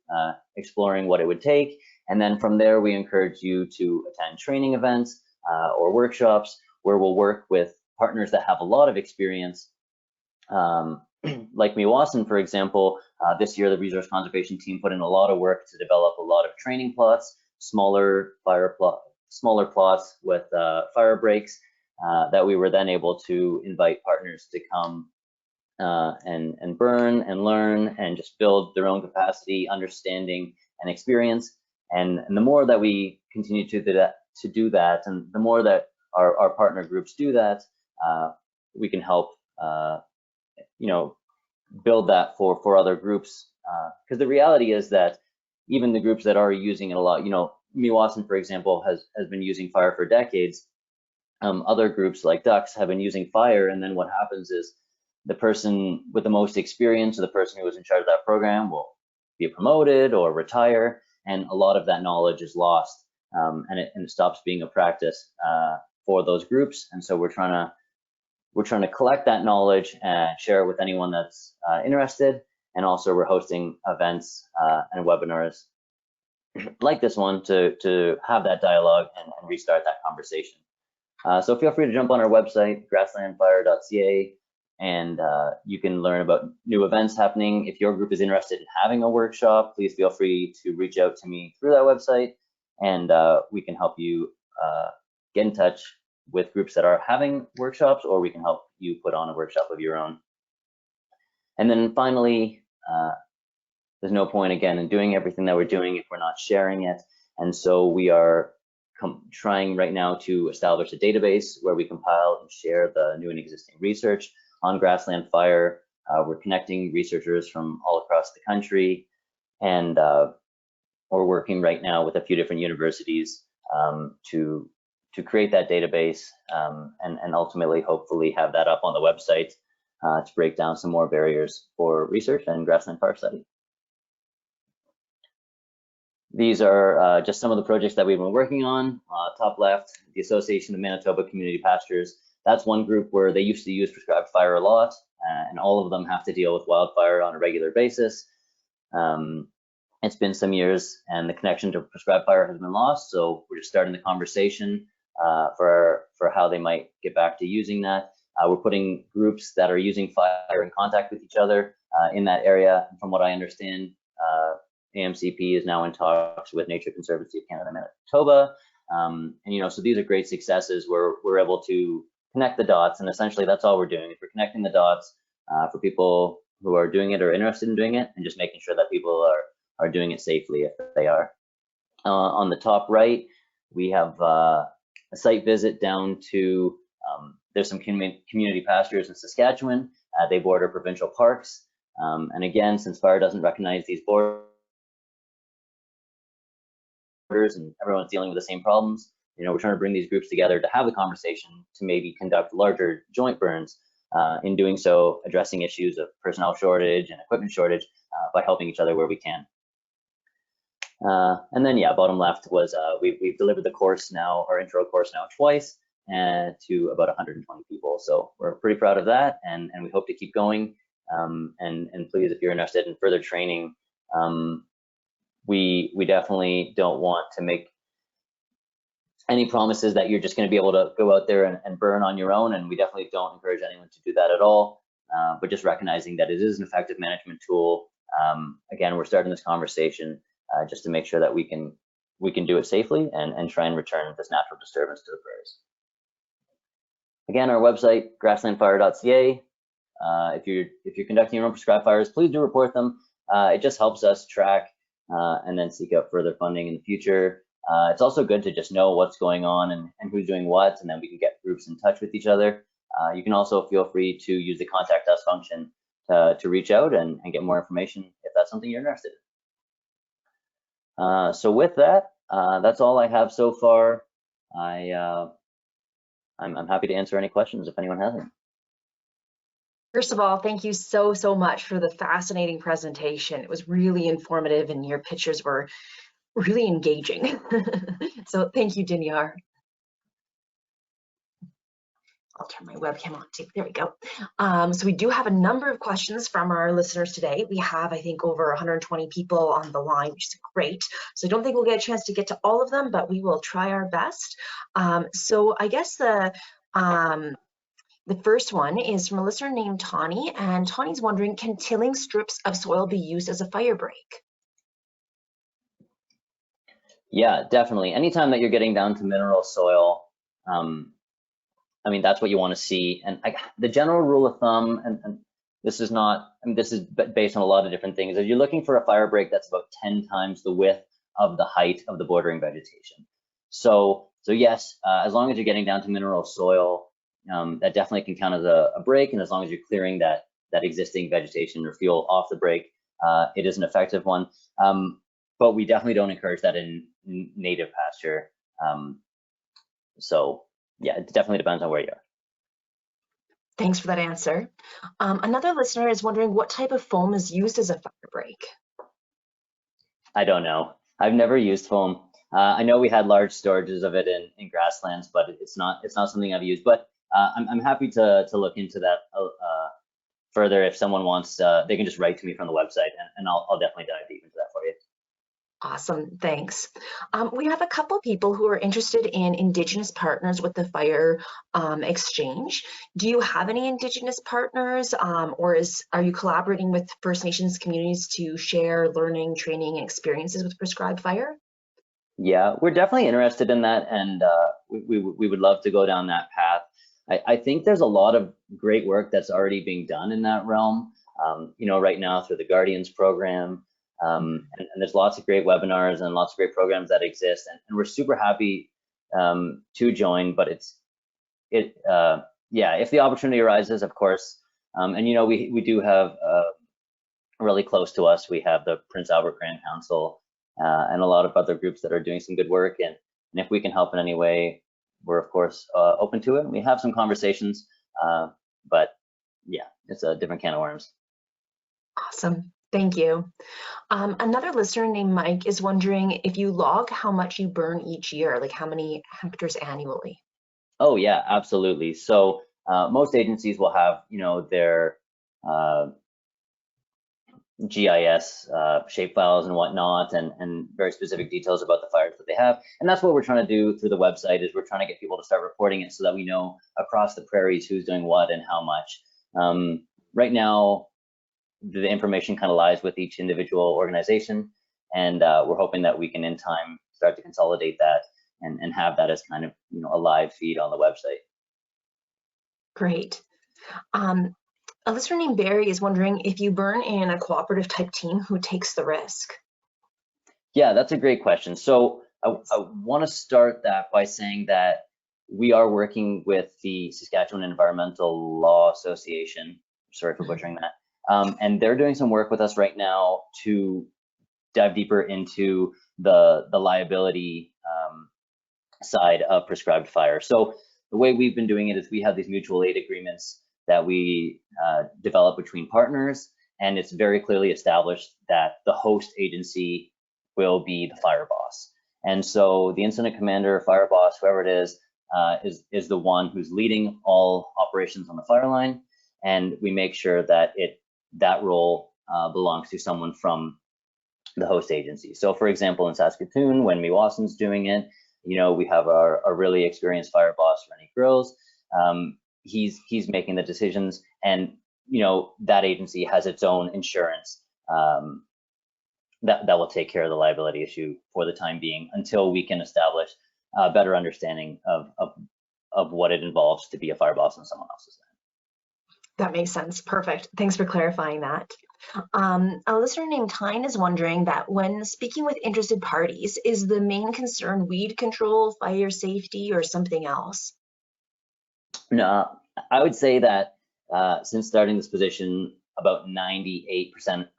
exploring what it would take. And then from there, we encourage you to attend training events or workshops where we'll work with partners that have a lot of experience. Like Meewasin, for example, this year the resource conservation team put in a lot of work to develop a lot of training plots, smaller plots with fire breaks that we were then able to invite partners to come and burn and learn and just build their own capacity, understanding, and experience. And the more that we continue to do that, and the more that our partner groups do that, we can help build that for other groups. Because the reality is that even the groups that are using it a lot, Meewasin, for example, has been using fire for decades. Other groups like Ducks have been using fire, and then what happens is the person with the most experience or the person who was in charge of that program will be promoted or retire, and a lot of that knowledge is lost, and it stops being a practice for those groups. And so we're trying to collect that knowledge and share it with anyone that's interested. And also we're hosting events and webinars like this one to have that dialogue and restart that conversation. So feel free to jump on our website, grasslandfire.ca, and you can learn about new events happening. If your group is interested in having a workshop, please feel free to reach out to me through that website, and we can help you get in touch with groups that are having workshops, or we can help you put on a workshop of your own. And then finally, there's no point, again, in doing everything that we're doing if we're not sharing it. And so we are trying right now to establish a database where we compile and share the new and existing research on grassland fire. We're connecting researchers from all across the country, and we're working right now with a few different universities to create that database and ultimately, hopefully, have that up on the website to break down some more barriers for research and grassland fire study. These are just some of the projects that we've been working on. Top left, the Association of Manitoba Community Pastures. That's one group where they used to use prescribed fire a lot, and all of them have to deal with wildfire on a regular basis. And it's been some years and the connection to prescribed fire has been lost. So we're just starting the conversation for how they might get back to using that. We're putting groups that are using fire in contact with each other in that area. From what I understand, AMCP is now in talks with Nature Conservancy of Canada, Manitoba. And so these are great successes where we're able to connect the dots, and essentially that's all we're doing. We're connecting the dots for people who are doing it or interested in doing it, and just making sure that people are doing it safely if they are. On the top right, we have a site visit down to, there's some community pastures in Saskatchewan. They border provincial parks. And again, since fire doesn't recognize these borders and everyone's dealing with the same problems, we're trying to bring these groups together to have the conversation to maybe conduct larger joint burns. In doing so, addressing issues of personnel shortage and equipment shortage by helping each other where we can. And then, bottom left was we've delivered the course now, our intro course now twice, to about 120 people. So we're pretty proud of that, and we hope to keep going. And please, if you're interested in further training, we definitely don't want to make any promises that you're just going to be able to go out there and burn on your own, and we definitely don't encourage anyone to do that at all. But just recognizing that it is an effective management tool. Again, we're starting this conversation just to make sure that we can do it safely and try and return this natural disturbance to the prairies. Again, our website, grasslandfire.ca. If you're conducting your own prescribed fires, please do report them. It just helps us track and then seek out further funding in the future. It's also good to just know what's going on and who's doing what, and then we can get groups in touch with each other. You can also feel free to use the contact us function to reach out and get more information if that's something you're interested in. So with that, that's all I have so far. I'm happy to answer any questions if anyone has any. First of all, thank you so much for the fascinating presentation. It was really informative and your pictures were really engaging. So thank you, Dinyar. I'll turn my webcam on too. There we go. So we do have a number of questions from our listeners today. We have, I think, over 120 people on the line, which is great. So I don't think we'll get a chance to get to all of them, but we will try our best. So I guess the first one is from a listener named Tawny, and Tawny's wondering, can tilling strips of soil be used as a fire break? Yeah, definitely. Anytime that you're getting down to mineral soil, I mean, that's what you want to see. And the general rule of thumb, and this is not, I mean, this is based on a lot of different things, is you're looking for a fire break that's about 10 times the width of the height of the bordering vegetation. So yes, as long as you're getting down to mineral soil, that definitely can count as a break. And as long as you're clearing that existing vegetation or fuel off the break, it is an effective one. But we definitely don't encourage that in native pasture. So yeah, it definitely depends on where you are. Thanks for that answer. Another listener is wondering what type of foam is used as a fire break. I don't know. I've never used foam. I know we had large storages of it in grasslands, but it's not something I've used. But I'm happy to look into that further. If someone wants, they can just write to me from the website, and I'll definitely dive deep into that for you. Awesome, thanks. We have a couple people who are interested in Indigenous partners with the fire exchange. Do you have any Indigenous partners, or are you collaborating with First Nations communities to share learning, training, and experiences with prescribed fire? Yeah, we're definitely interested in that, and we would love to go down that path. I think there's a lot of great work that's already being done in that realm. Right now through the Guardians program. And there's lots of great webinars and lots of great programs that exist, and we're super happy to join. But if the opportunity arises, of course. And we do have really close to us, we have the Prince Albert Grand Council and a lot of other groups that are doing some good work. And if we can help in any way, we're of course open to it. We have some conversations, but yeah, it's a different can of worms. Awesome. Thank you. Another listener named Mike is wondering if you log how much you burn each year, like how many hectares annually? Oh yeah, absolutely. So most agencies will have, their GIS shape files and whatnot, and very specific details about the fires that they have. And that's what we're trying to do through the website, is we're trying to get people to start reporting it so that we know across the prairies who's doing what and how much. Right now, the information kind of lies with each individual organization, and we're hoping that we can in time start to consolidate that and have that as kind of, you know, a live feed on the website. Great. A listener named Barry is wondering if you burn in a cooperative type team, who takes the risk? Yeah, that's a great question. So I want to start that by saying that we are working with the Saskatchewan Environmental Law Association. Sorry for butchering that. And they're doing some work with us right now to dive deeper into the liability side of prescribed fire. So the way we've been doing it is we have these mutual aid agreements that we develop between partners, and it's very clearly established that the host agency will be the fire boss. And so the incident commander, fire boss, whoever it is the one who's leading all operations on the fire line, and we make sure that that role belongs to someone from the host agency. So for example, in Saskatoon, when Meewason's doing it, you know, we have our really experienced fire boss, Rennie Grills. He's making the decisions, and you know, that agency has its own insurance that will take care of the liability issue for the time being, until we can establish a better understanding of what it involves to be a fire boss on someone else's land. That makes sense. Perfect. Thanks for clarifying that. A listener named Tyne is wondering that when speaking with interested parties, is the main concern weed control, fire safety, or something else? No, I would say that since starting this position, about 98%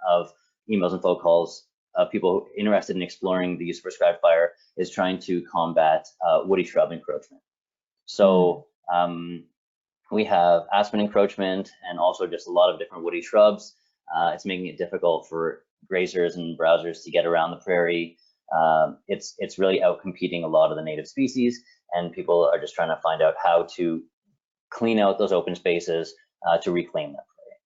of emails and phone calls of people interested in exploring the use of prescribed fire is trying to combat woody shrub encroachment. So we have aspen encroachment and also just a lot of different woody shrubs. It's making it difficult for grazers and browsers to get around the prairie. It's really outcompeting a lot of the native species, and people are just trying to find out how to clean out those open spaces to reclaim that prairie.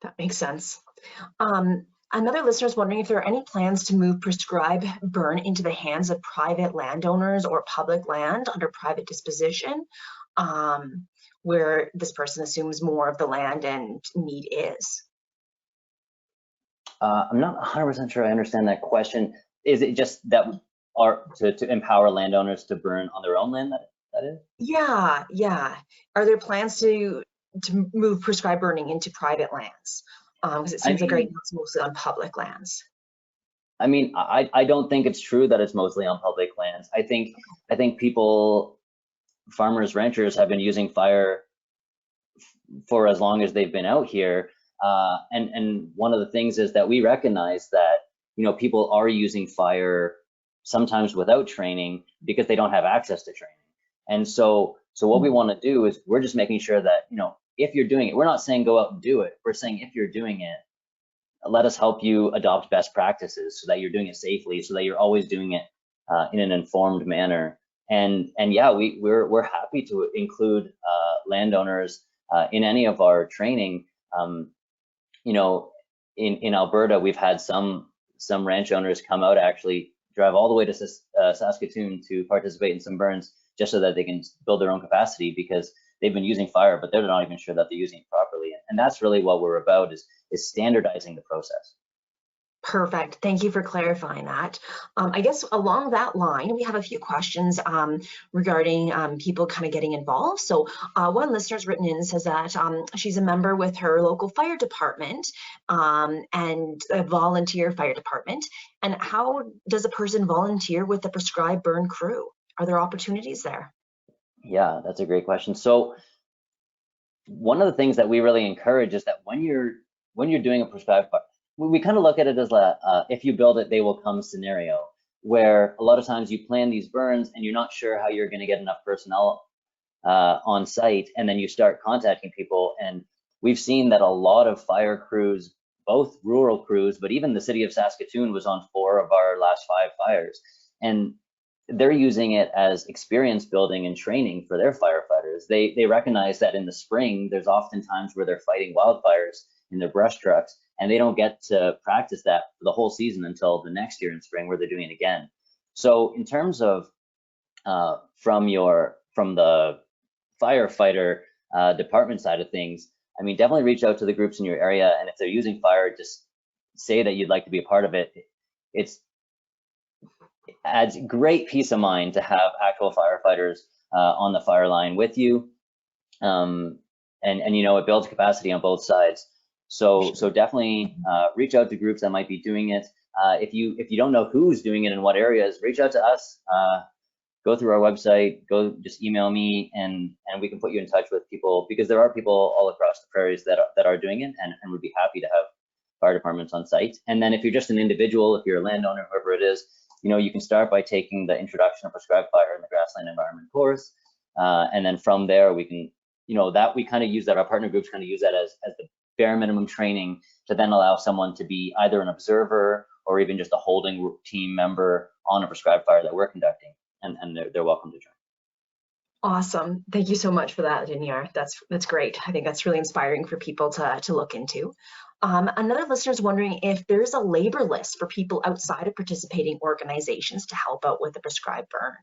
That makes sense. Another listener is wondering if there are any plans to move prescribed burn into the hands of private landowners or public land under private disposition, where this person assumes more of the land and need is. I'm not 100% sure I understand that question. Is it just that to empower landowners to burn on their own land? That is? Yeah. Are there plans to move prescribed burning into private lands? Because it seems like right now it's mostly on public lands. I mean, I don't think it's true that it's mostly on public lands. I think people, farmers, ranchers have been using fire for as long as they've been out here. And one of the things is that we recognize that, you know, people are using fire sometimes without training because they don't have access to training. And so what we want to do is we're just making sure that, you know, if you're doing it, we're not saying go out and do it. We're saying if you're doing it, let us help you adopt best practices so that you're doing it safely, so that you're always doing it in an informed manner. And yeah, we're happy to include landowners in any of our training. You know, in Alberta, we've had some ranch owners come out, actually drive all the way to Saskatoon to participate in some burns just so that they can build their own capacity, because they've been using fire, but they're not even sure that they're using it properly. And that's really what we're about, is standardizing the process. Perfect. Thank you for clarifying that. I guess along that line, we have a few questions regarding people kind of getting involved. So one listener's written in and says that she's a member with her local fire department and a volunteer fire department. And how does a person volunteer with the prescribed burn crew? Are there opportunities there? Yeah, that's a great question. So one of the things that we really encourage is that when you're doing a prescribed fire, we kind of look at it as a if you build it, they will come scenario, where a lot of times you plan these burns and you're not sure how you're going to get enough personnel on site, and then you start contacting people. And we've seen that a lot of fire crews, both rural crews, but even the city of Saskatoon was on 4 of our last 5 fires. And they're using it as experience building and training for their firefighters. They recognize that in the spring, there's often times where they're fighting wildfires in their brush trucks, and they don't get to practice that for the whole season until the next year in spring, where they're doing it again. So in terms of from the firefighter department side of things, I mean, definitely reach out to the groups in your area, and if they're using fire, just say that you'd like to be a part of it. It adds great peace of mind to have actual firefighters on the fire line with you, and you know, it builds capacity on both sides. So definitely reach out to groups that might be doing it. If you don't know who's doing it in what areas, reach out to us. Go through our website, just email me, and we can put you in touch with people, because there are people all across the prairies that are doing it, and would be happy to have fire departments on site. And then if you're just an individual, if you're a landowner, whoever it is, you know, you can start by taking the Introduction to Prescribed Fire in the Grassland Environment course, and then from there we can, you know, that we kind of use that, our partner groups kind of use that as the bare minimum training to then allow someone to be either an observer or even just a holding team member on a prescribed fire that we're conducting. And they're welcome to join. Awesome. Thank you so much for that, Danielle. That's great. I think that's really inspiring for people to look into. Another listener is wondering if there's a labor list for people outside of participating organizations to help out with the prescribed burn.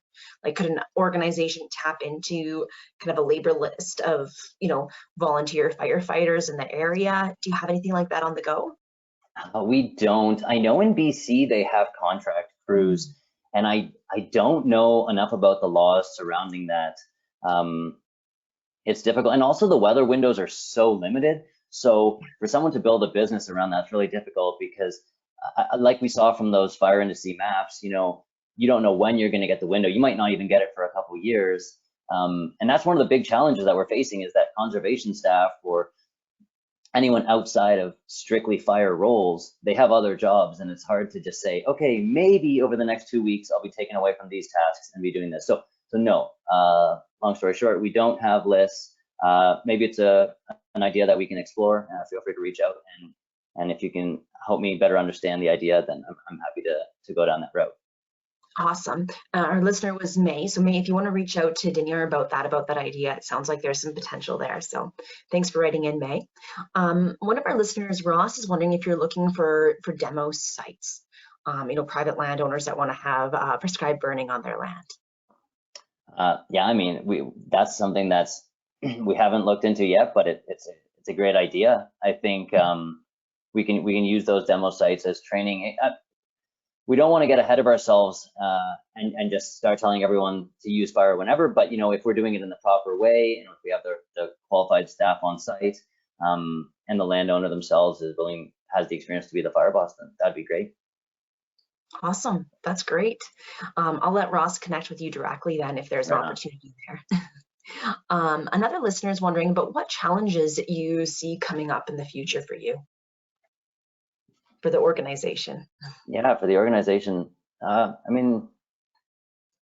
Like, could an organization tap into kind of a labor list of, you know, volunteer firefighters in the area? Do you have anything like that on the go? We don't. I know in BC they have contract crews, and I don't know enough about the laws surrounding that. It's difficult, and also the weather windows are so limited. So for someone to build a business around that's really difficult, because like we saw from those fire industry maps, you know, you don't know when you're going to get the window. You might not even get it for a couple of years. And that's one of the big challenges that we're facing, is that conservation staff, or anyone outside of strictly fire roles, they have other jobs, and it's hard to just say, okay, maybe over the next 2 weeks I'll be taken away from these tasks and be doing this. So no, long story short, we don't have lists. Maybe it's an idea that we can explore. Feel free to reach out, and if you can help me better understand the idea, then I'm happy to go down that route. Awesome. Our listener was May. So May, if you want to reach out to Danielle about that idea, it sounds like there's some potential there. So thanks for writing in, May. One of our listeners, Ross, is wondering if you're looking for demo sites, you know, private landowners that want to have prescribed burning on their land. Yeah, I mean, that's something that's we haven't looked into yet, but it's a great idea. I think we can use those demo sites as training. We don't want to get ahead of ourselves and just start telling everyone to use fire whenever, but you know, if we're doing it in the proper way, and if we have the qualified staff on site, and the landowner themselves has the experience to be the fire boss, then that'd be great. Awesome, that's great. I'll let Ross connect with you directly then if there's an opportunity there. Another listener is wondering about what challenges you see coming up in the future for you, for the organization. Yeah, for the organization, I mean,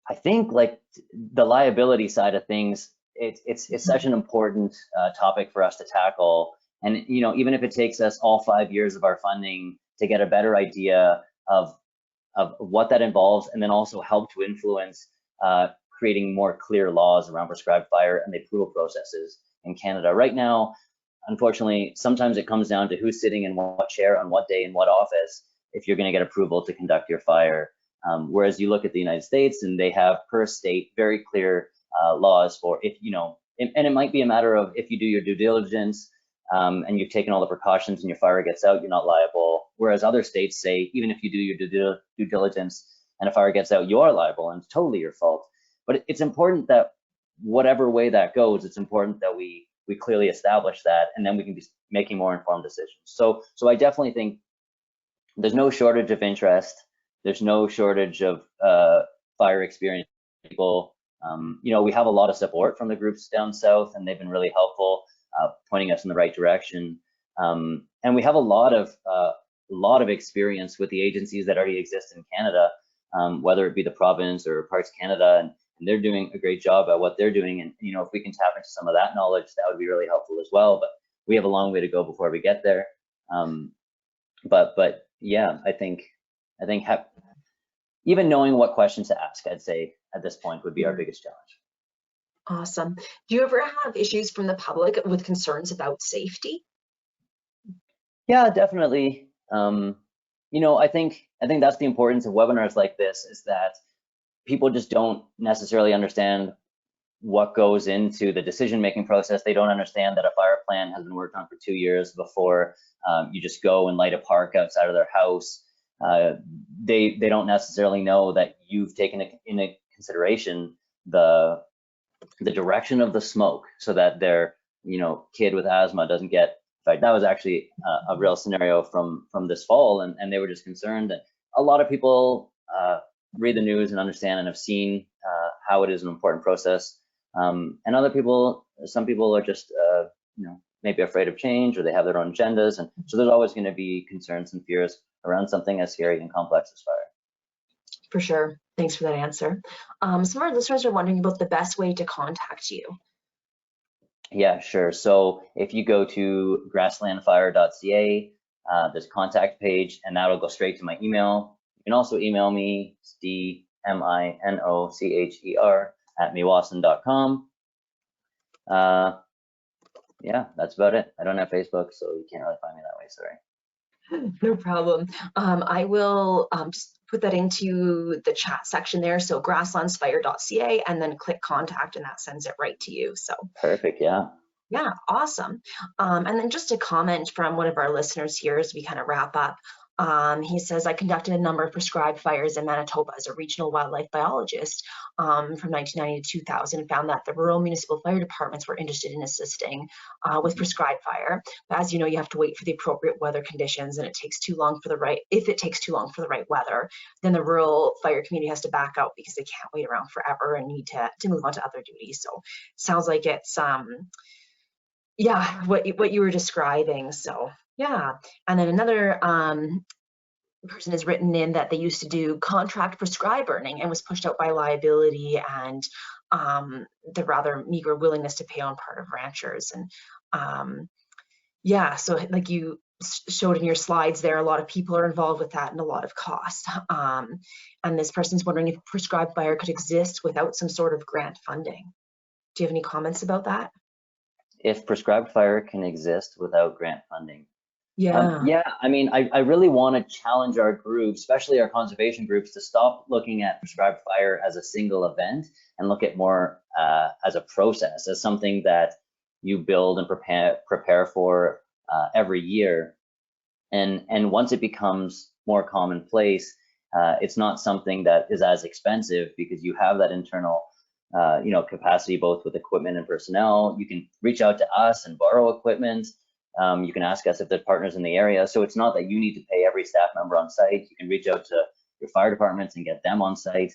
I think like the liability side of things, it's such an important topic for us to tackle. And you know, even if it takes us all 5 years of our funding to get a better idea of what that involves, and then also help to influence creating more clear laws around prescribed fire and the approval processes in Canada. Right now, unfortunately, sometimes it comes down to who's sitting in what chair on what day in what office if you're going to get approval to conduct your fire. Whereas you look at the United States, and they have per state very clear laws for, if you know, and it might be a matter of, if you do your due diligence and you've taken all the precautions and your fire gets out, you're not liable. Whereas other states say, even if you do your due diligence and a fire gets out, you are liable, and it's totally your fault. But it's important that whatever way that goes, it's important that we clearly establish that, and then we can be making more informed decisions. So I definitely think there's no shortage of interest. There's no shortage of fire experience people. You know, we have a lot of support from the groups down south, and they've been really helpful, pointing us in the right direction. And we have a lot of experience with the agencies that already exist in Canada, whether it be the province or Parks Canada, and they're doing a great job at what they're doing. And you know, if we can tap into some of that knowledge, that would be really helpful as well. But we have a long way to go before we get there. But yeah, I think even knowing what questions to ask, I'd say at this point would be our biggest challenge. Awesome. Do you ever have issues from the public with concerns about safety? Yeah, definitely. You know, I think that's the importance of webinars like this, is that people just don't necessarily understand what goes into the decision-making process. They don't understand that a fire plan has been worked on for 2 years before you just go and light a park outside of their house. They don't necessarily know that you've taken into consideration the direction of the smoke, so that their kid with asthma doesn't get. In fact, that was actually a real scenario from this fall, and they were just concerned that a lot of people read the news and understand and have seen how it is an important process, and some people are just maybe afraid of change, or they have their own agendas, and so there's always going to be concerns and fears around something as scary and complex as fire. For sure. Thanks for that answer. Some of our listeners are wondering about the best way to contact you. Yeah, sure. So if you go to grasslandfire.ca, there's a contact page, and that'll go straight to my email. You can also email me, dminocher@mewasson.com. Yeah, that's about it. I don't have Facebook, so you can't really find me that way, sorry. No problem. I will just put that into the chat section there. So grasslandsfire.ca, and then click contact, and that sends it right to you. So perfect. Yeah. Yeah, awesome. And then just a comment from one of our listeners here as we kind of wrap up. He says, I conducted a number of prescribed fires in Manitoba as a regional wildlife biologist from 1990 to 2000, and found that the rural municipal fire departments were interested in assisting with prescribed fire. But as you know, you have to wait for the appropriate weather conditions, and it takes too long for the right, if it takes too long for the right weather, then the rural fire community has to back out because they can't wait around forever and need to move on to other duties. So sounds like it's, yeah, what you were describing. So yeah. And then another person has written in that they used to do contract prescribed burning and was pushed out by liability and the rather meager willingness to pay on part of ranchers. And yeah, so like you showed in your slides there, a lot of people are involved with that and a lot of cost. And this person's wondering if prescribed fire could exist without some sort of grant funding. Do you have any comments about that? If prescribed fire can exist without grant funding. Yeah. Yeah, I mean, I really want to challenge our groups, especially our conservation groups, to stop looking at prescribed fire as a single event and look at more as a process, as something that you build and prepare for every year. And once it becomes more commonplace, it's not something that is as expensive because you have that internal capacity, both with equipment and personnel. You can reach out to us and borrow equipment. You can ask us if there are partners in the area. So it's not that you need to pay every staff member on site. You can reach out to your fire departments and get them on site.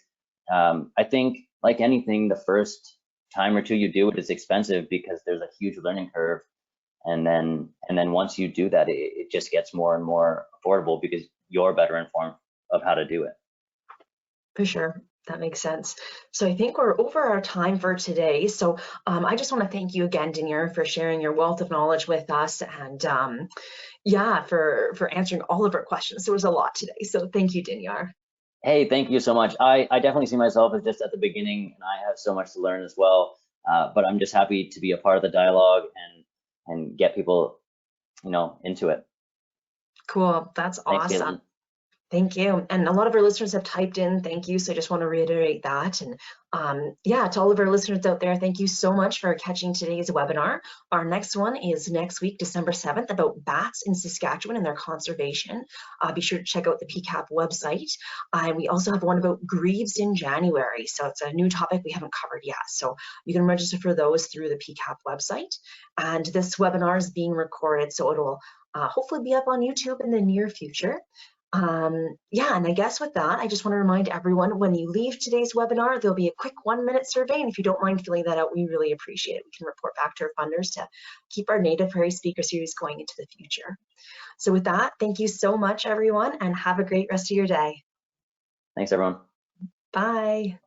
I think, like anything, the first time or two you do it is expensive because there's a huge learning curve. And then once you do that, it just gets more and more affordable because you're better informed of how to do it. For sure. That makes sense. So I think we're over our time for today. So I just want to thank you again, Denier, for sharing your wealth of knowledge with us, and yeah, for answering all of our questions. There was a lot today. So thank you, Denier. Hey, thank you so much. I definitely see myself as just at the beginning, and I have so much to learn as well. But I'm just happy to be a part of the dialogue and get people, into it. Cool. That's Thanks, awesome. Caitlin. Thank you. And a lot of our listeners have typed in thank you. So I just want to reiterate that. And yeah, to all of our listeners out there, thank you so much for catching today's webinar. Our next one is next week, December 7th, about bats in Saskatchewan and their conservation. Be sure to check out the PCAP website. And we also have one about grebes in January. So it's a new topic we haven't covered yet. So you can register for those through the PCAP website. And this webinar is being recorded, so it'll hopefully be up on YouTube in the near future. Yeah, and I guess with that, I just want to remind everyone, when you leave today's webinar, there'll be a quick 1-minute survey, and if you don't mind filling that out, we really appreciate it. We can report back to our funders to keep our Native Prairie Speaker Series going into the future. So with that, thank you so much, everyone, and have a great rest of your day. Thanks, everyone. Bye.